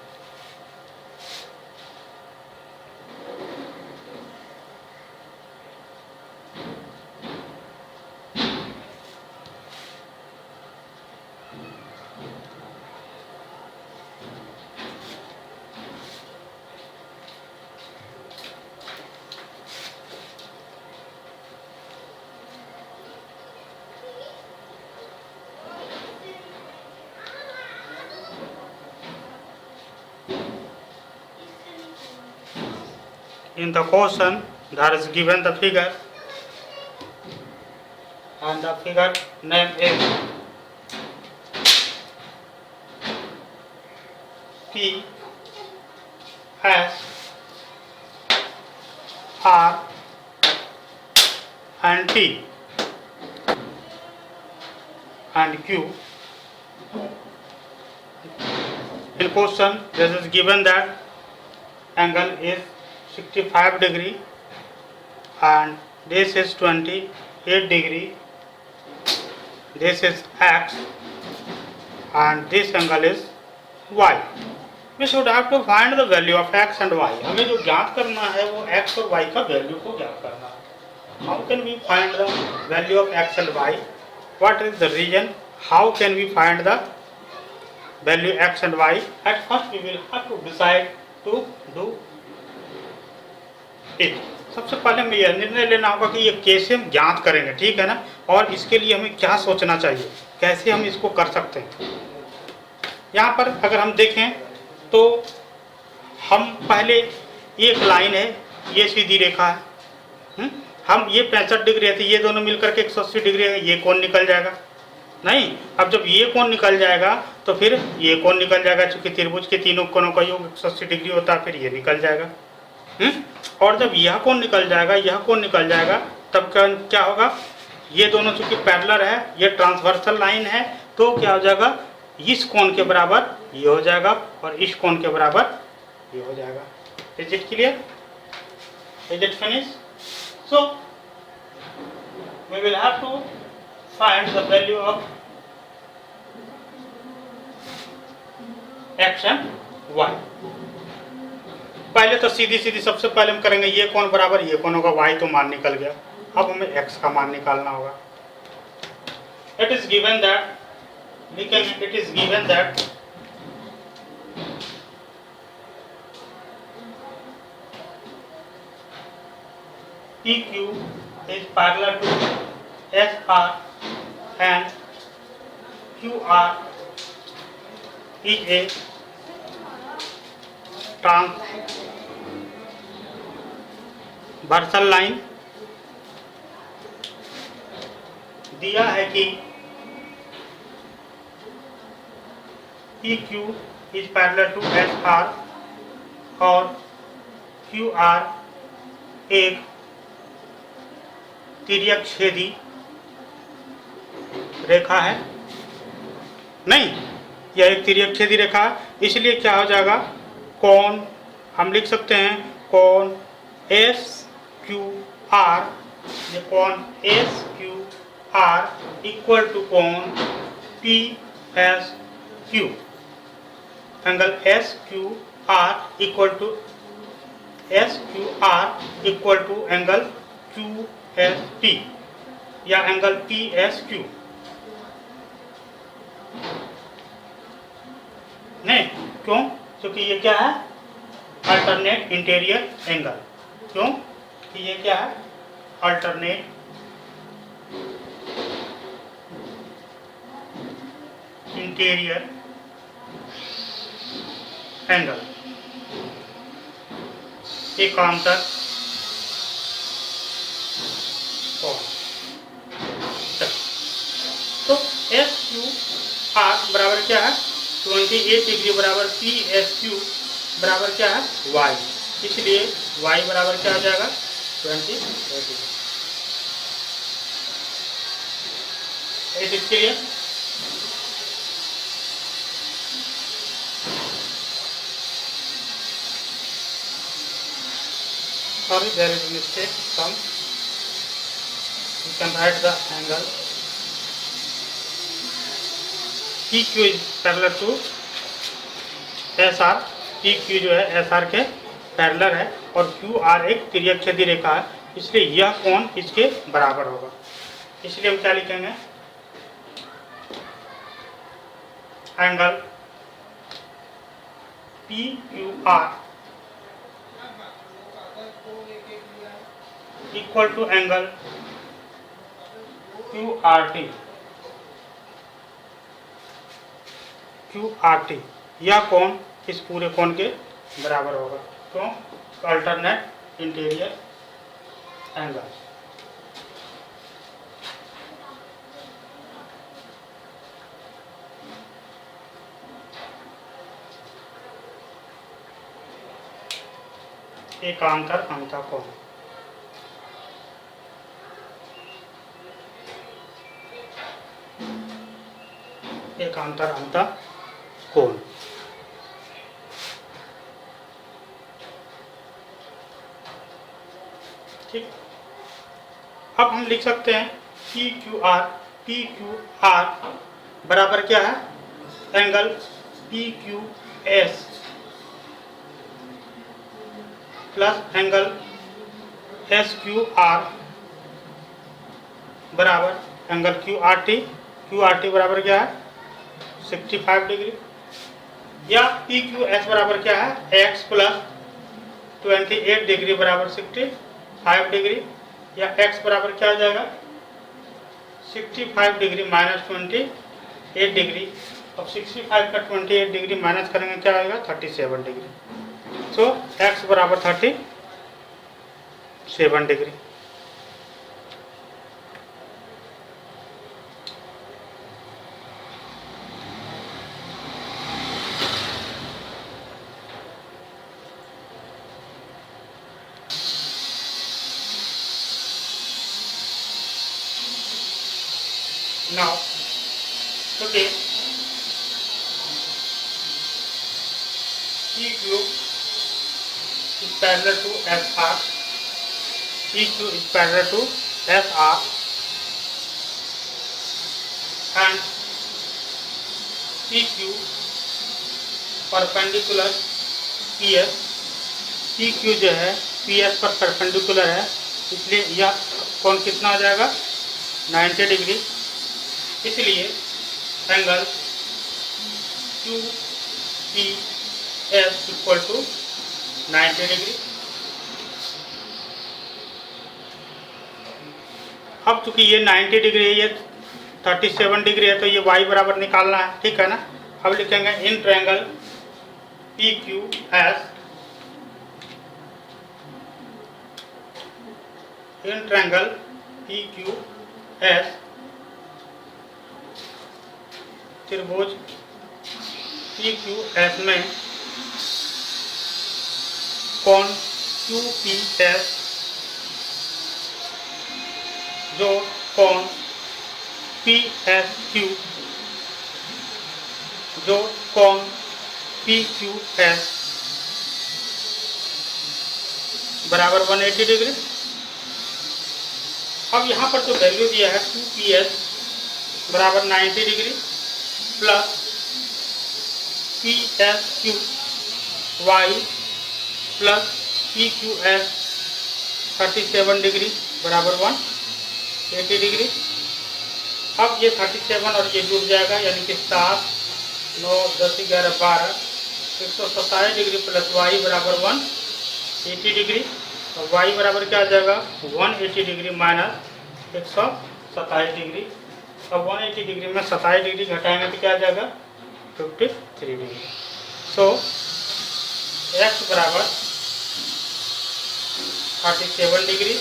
In the question there is given the figure and the figure name is P S R and T and Q. In question, this is given that angle is 65 degree and this is 28 degree. This is X and this angle is Y. We should have to find the value of X and Y. हमें जो ज्ञात करना है वो X और Y का value को ज्ञात करना है. How can we find the value of X and Y? What is the reason? How can we find the value X and Y? At first we will have to decide to do it. सबसे पहले हमें यह निर्णय लेना होगा कि ये कैसे हम ज्ञात करेंगे, ठीक है ना, और इसके लिए हमें क्या सोचना चाहिए, कैसे हम इसको कर सकते हैं. यहाँ पर अगर हम देखें तो हम पहले एक लाइन है, ये सीधी रेखा है, हम ये 65 डिग्री है तो ये दोनों मिलकर के 180 डिग्री है, ये कोण निकल जाएगा. नहीं, अब जब ये कोण निकल जाएगा तो फिर ये कोण निकल जाएगा, क्योंकि त्रिभुज के तीनों कोणों का योग 180 डिग्री होता है, फिर ये निकल जाएगा. और जब यह कोण निकल जाएगा, यह कोण निकल जाएगा, तब क्या होगा, ये दोनों चूंकि पैरेलल है, ये ट्रांसवर्सल लाइन है, तो क्या हो जाएगा, इस कोण के बराबर ये हो जाएगा और इस कोण के बराबर ये हो जाएगा. Is it clear? Is it finish? So we will have to find the value of X and Y. पहले तो सीधी सीधी सबसे पहले हम करेंगे ये कोण बराबर ये कोण होगा, y तो मान निकल गया. अब हमें x का मान निकालना होगा. इट इज गिवन दैट, लिखेंगे, it is given that PQ is parallel to SR and QR is a transversal line. दिया है कि PQ is parallel to SR और QR एक तिर्यकछेदी रेखा है. नहीं, यह एक तिर्यकछेदी रेखा है, इसलिए क्या हो जाएगा, कोण हम लिख सकते हैं कोण SQR, ये कोण SQR इक्वल टू कोण PSQ. Angle SQR equal to angle QSP या एंगल PSQ. नहीं, क्यों? क्योंकि ये क्या है, अल्टरनेट इंटीरियर एंगल. क्यों कि ये क्या है, अल्टरनेट इंटीरियर एंगल, एकांतर कोण. तो SQR बराबर क्या है, 28 डिग्री बराबर PSQ बराबर क्या है, y. इसलिए y बराबर क्या हो जाएगा, 28 degree. It is clear? Sorry, there is a mistake. Some you can write the angle PQ is parallel to SR. PQ जो है SR के पैरेलल है और QR एक तिर्यकछेदी रेखा है, इसलिए यह कोण इसके बराबर होगा. इसलिए हम क्या लिखेंगे, angle PQR equal to angle QRT. यह कोण इस पूरे कोण के बराबर होगा. क्यों? Alternate interior angle. एकांतर अंतःकोण। एकांतर अंतःकोण। ठीक, अब हम लिख सकते हैं पी क्यू आर बराबर क्या है, angle P Q S plus angle S Q R बराबर एंगल क्यू आर टी बराबर क्या है 65 डिग्री, या पी क्यू एस बराबर क्या है एक्स प्लस 28 डिग्री बराबर 65 डिग्री, या x बराबर क्या आ जाएगा 65 डिग्री माइनस 28 डिग्री। अब 65 का 28 डिग्री माइनस करेंगे क्या आएगा 37 डिग्री। सो x बराबर 37 degree. Now, okay, PQ is parallel to SR. PQ is parallel to SR, and PQ perpendicular PS. PQ जो है PS पर परपेंडिकुलर है, इसलिए यह कोण कितना आ जाएगा 90 डिग्री। इसलिए angle Q P S equal to 90 degree. अब चूंकि ये 90 डिग्री है, ये 37 डिग्री है, तो ये y बराबर निकालना है, ठीक है ना। अब लिखेंगे in triangle P Q S, in triangle P Q S त्रिभुज पी क्यू एस में कोण क्यू पी एस, जो कोण पी एस क्यू, जो कोण पी क्यू एस बराबर 180 डिग्री। अब यहाँ पर जो वैल्यू दिया है क्यू पी एस बराबर 90 degree plus P S Q Y plus P Q S 37 degree बराबर 180 डिग्री। अब ये 37 और ये जुड़ जाएगा, यानी कि 7, 9, 10, 11, 12, 127 डिग्री प्लस वाई बराबर 180 डिग्री। और वाई बराबर क्या आ जाएगा 180 डिग्री माइनस 127 डिग्री। अब 180 डिग्री में 27 डिग्री घटाएंगे तो क्या आ जाएगा 53 डिग्री। सो x बराबर 37 डिग्री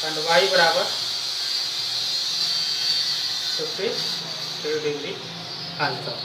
एंड y बराबर 53 degree answer.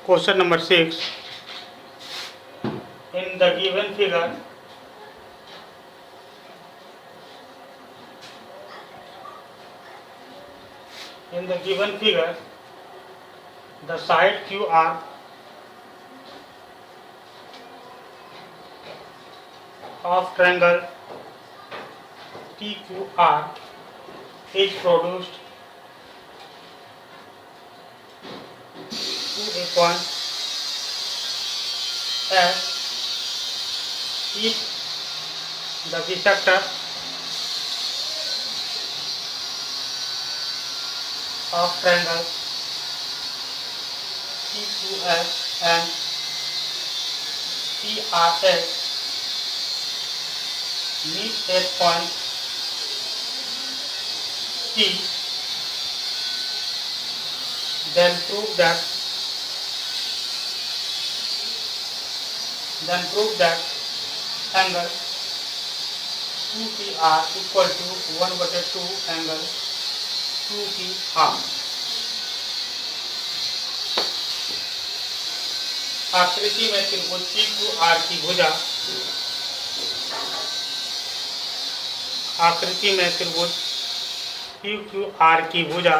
Question number 6. In the given figure, the side QR of triangle TQR is produced to a point S if the bisector of triangle TQS and TRS meet at point T, then prove that angle 2TR equal to 1/2 angle 2TR। आकृति में त्रिभुज PQR की भुजा, आकृति में त्रिभुज PQR की भुजा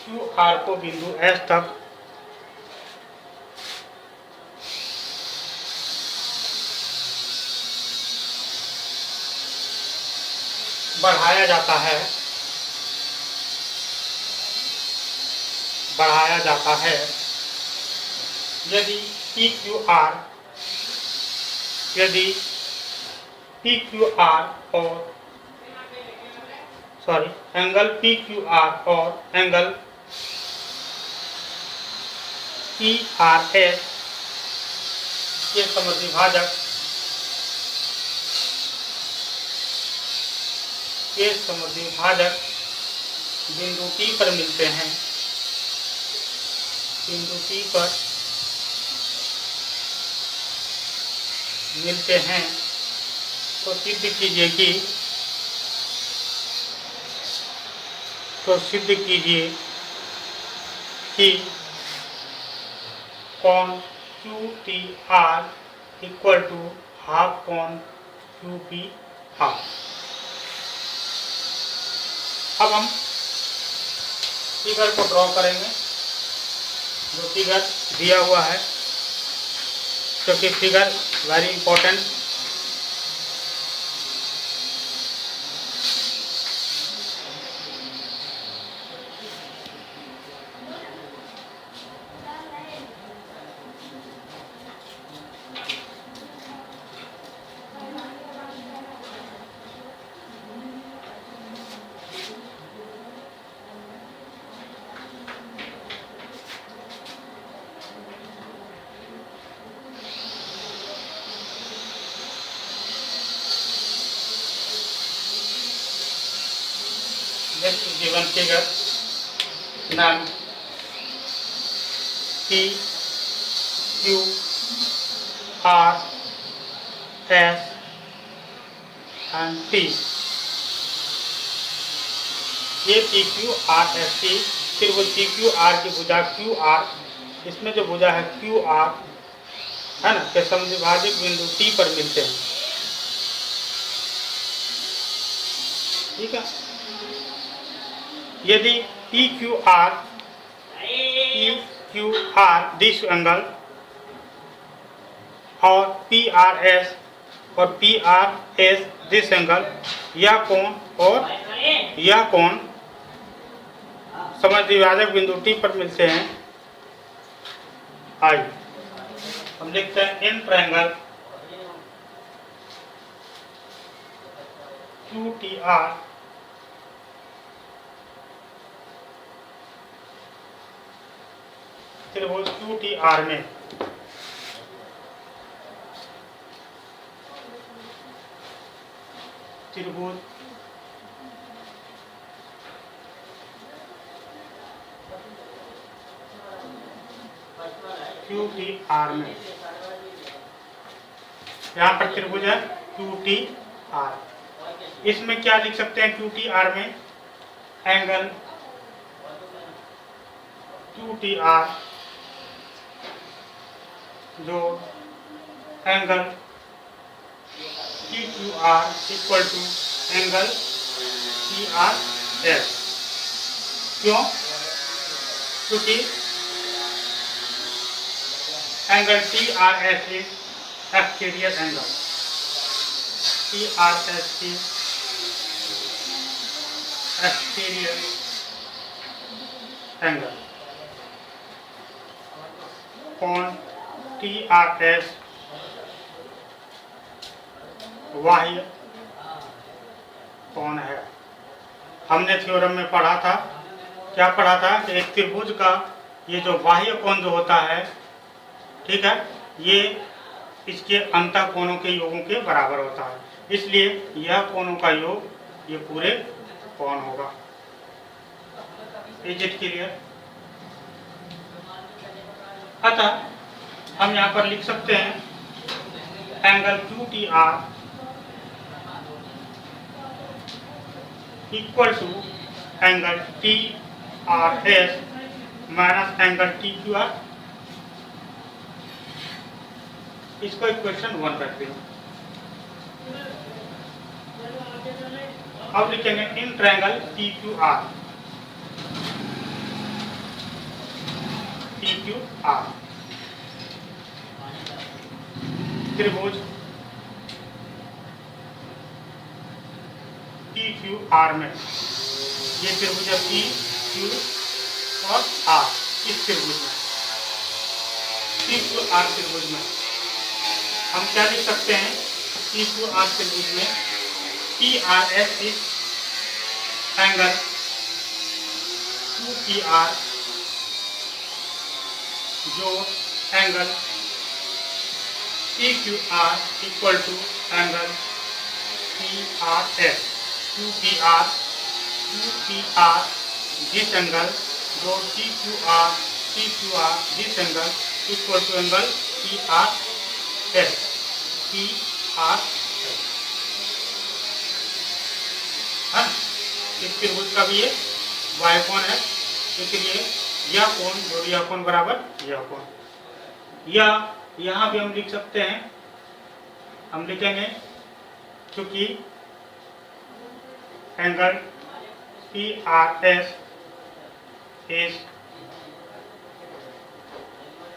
QR को बिंदु S तक बढ़ाया जाता है यदि PQR और एंगल PQR और एंगल PRS के समद्विभाजक बिंदु T पर मिलते हैं, तो सिद्ध कीजिए कि कोण QTR इक्वल टू हाफ कोण QPR। अब हम फिगर को ड्रॉ करेंगे, जो फिगर दिया हुआ है, क्योंकि figure very important. This is given figure. Now P, Q, R, S and T। ये PQRST त्रिभुज PQR की भुजा QR, इसमें जो भुजा है QR है ना, के समद्विभाजक बिंदु T पर मिलते हैं। ठीक है। यदि PQR दिस एंगल और PRS और PRS दिस एंगल, यह कोण समद्विभाजक बिंदु T पर मिलते हैं। आइए हम लिखते हैं इन ट्रायंगल QTR त्रिभुज QTR में यहाँ पर त्रिभुज है QTR। इसमें क्या लिख सकते हैं? QTR में एंगल QTR जो angle PQR equal to angle PRS। क्यों? क्योंकि angle PRS is exterior angle, PRS is exterior angle. कोण TRS बाह्य कोण है। हमने थ्योरम में पढ़ा था, क्या पढ़ा था कि एक त्रिभुज का ये जो बाह्य कोण जो होता है, ठीक है, ये इसके अंतः कोणों के योगों के बराबर होता है, इसलिए यह कोणों का योग ये पूरे कोण होगा। Is it clear? अतः हम यहाँ पर लिख सकते हैं angle QTR equal to angle TRS minus angle TQR। इसको इक्वेशन 1 रखते हैं। अब लिखेंगे इन ट्रायंगल TQR त्रिभुज TQR में, ये त्रिभुज है P, Q और R। इस त्रिभुज में TQR त्रिभुज में हम क्या लिख सकते हैं? TQR त्रिभुज में TRS इज एंगल 2PR जो angle TQR equal to angle TRS। 2PR this angle जो TQR this angle equal to angle TRS। इस त्रिभुज का भी ये y कोण है, इसलिए यह कोण जोड़ यह कोण बराबर यह कोण। या यहाँ भी हम लिख सकते हैं, हम लिखेंगे क्योंकि angle PRS is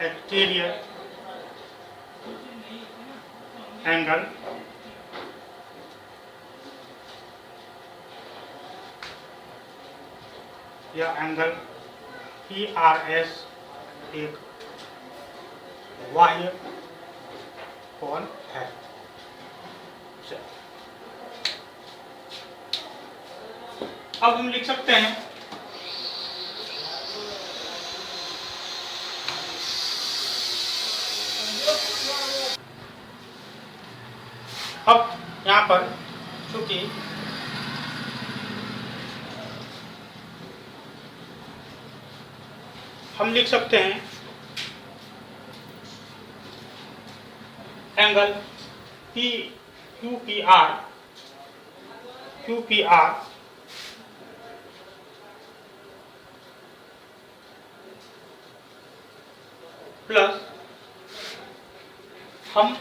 exterior angle या एंगल PRS एक बाह्य कोण है। अब हम लिख सकते हैं अब यहाँ पर चूंकि हम लिख सकते हैं एंगल QPR प्लस हम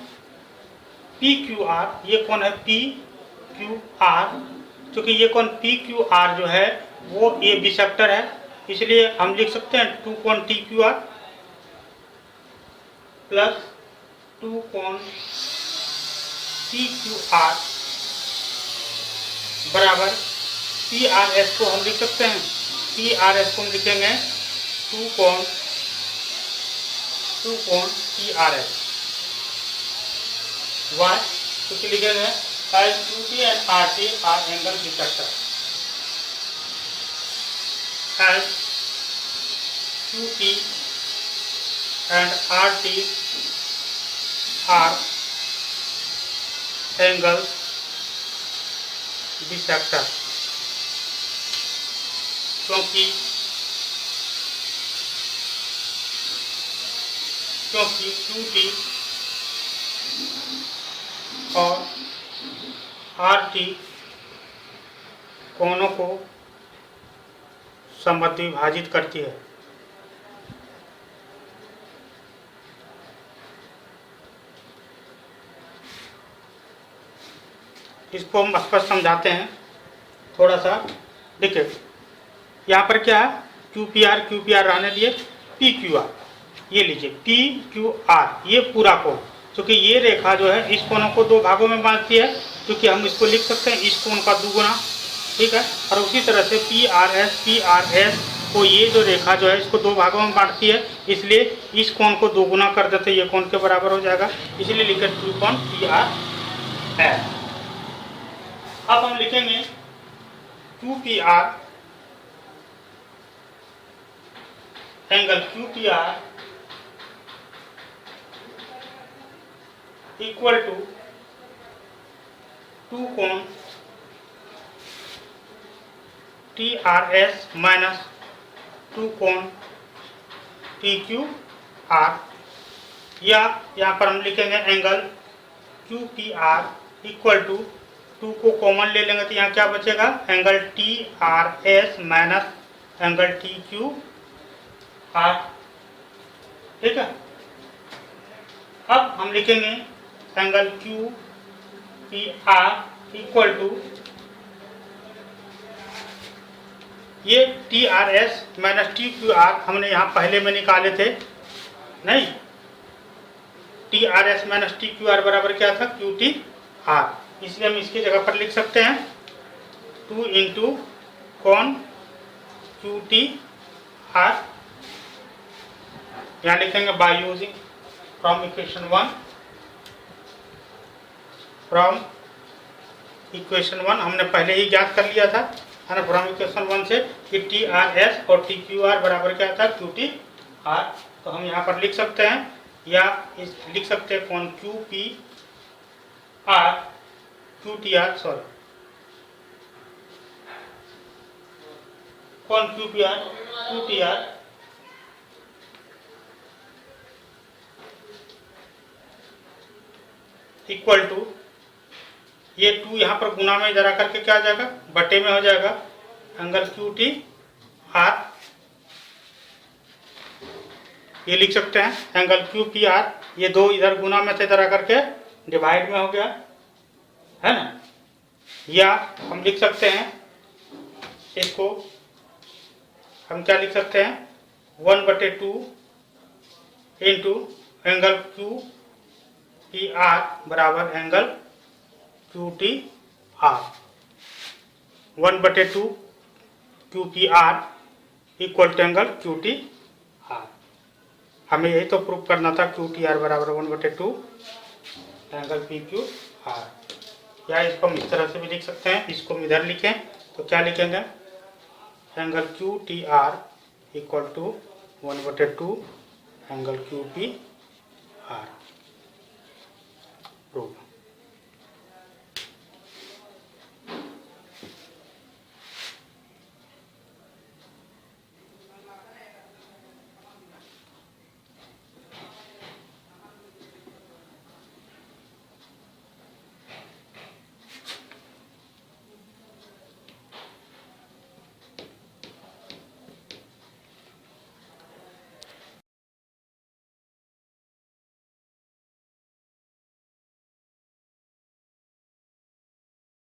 PQR, ये कौन है PQR, क्योंकि ये कौन PQR जो है वो ये बिसेक्टर है, इसलिए हम लिख सकते हैं 2 कोण TQR प्लस 2 कोण TQR बराबर PRS को हम लिख सकते हैं, PRS को हम लिखेंगे 2 कोण TRS। Why? क्योंकि लिखेंगे as QT and RT are angle bisector, as QT and RT are angles bisector, क्योंकि QT और RT कोणों को समद्विभाजित करती है। इसको हम स्पष्ट समझाते हैं थोड़ा सा। देखिए यहाँ पर क्या है, QPR रहने दिए, PQR ये लीजिए, PQR ये पूरा कोण, क्योंकि ये रेखा जो है इस कोणों को 2 भागों में बांटती है, क्योंकि हम इसको लिख सकते हैं इस कोण का 2 गुना, ठीक है। और उसी तरह से PRS को ये जो रेखा जो है इसको 2 भागों में बांटती है, इसलिए इस कोण को 2 गुना कर देते ये कोण के बराबर हो जाएगा, इसलिए लिखे 2 कोण PRS। अब हम लिखेंगे 2PR angle QPR equal to two कोण T R S minus two कोण टी क्यू आर, या यहाँ पर हम लिखेंगे angle Q P R equal to two को कॉमन ले लेंगे तो यहाँ क्या बचेगा, angle T R S minus angle T Q R. ठीक है, अब हम लिखेंगे angle Q P R equal to ये T R S minus T Q R हमने यहाँ पहले में निकाले थे, नहीं, T R S minus T Q R बराबर क्या था, क्यू टी आर, इसलिए हम इसकी जगह पर लिख सकते हैं 2 इंटू कॉन क्यू टी आर, यहाँ लिखेंगे by using from equation 1, from equation 1 हमने पहले ही ज्ञात कर लिया था, है ना, फ्रॉम इक्वेशन 1 से कि टी आर एस और टी क्यू आर बराबर क्या था, क्यू टी आर। तो हम यहाँ पर लिख सकते हैं, या लिख सकते हैं कौन Q P R Q T R, sorry कौन Q P R Q T R equal to ये 2 यहाँ पर गुना में इधर आकर के क्या आ जाएगा, बटे में हो जाएगा एंगल क्यू टी आर, ये लिख सकते हैं एंगल क्यू पी आर, ये 2 इधर गुना में से इधर आकर के डिवाइड में हो गया, है ना, या हम लिख सकते हैं इसको, हम क्या लिख सकते हैं 1/2 into angle Q P R बराबर angle Q T R, 1/2 Q P R equal to angle Q T R. हमें यही तो प्रूफ करना था, क्यू टी आर बराबर 1/2 एंगल पी क्यू आर, या इसको हम इस तरह से भी लिख सकते हैं, इसको हम इधर लिखें तो क्या लिखेंगे, angle Q T R equal to 1/2 angle Q P R. Proof.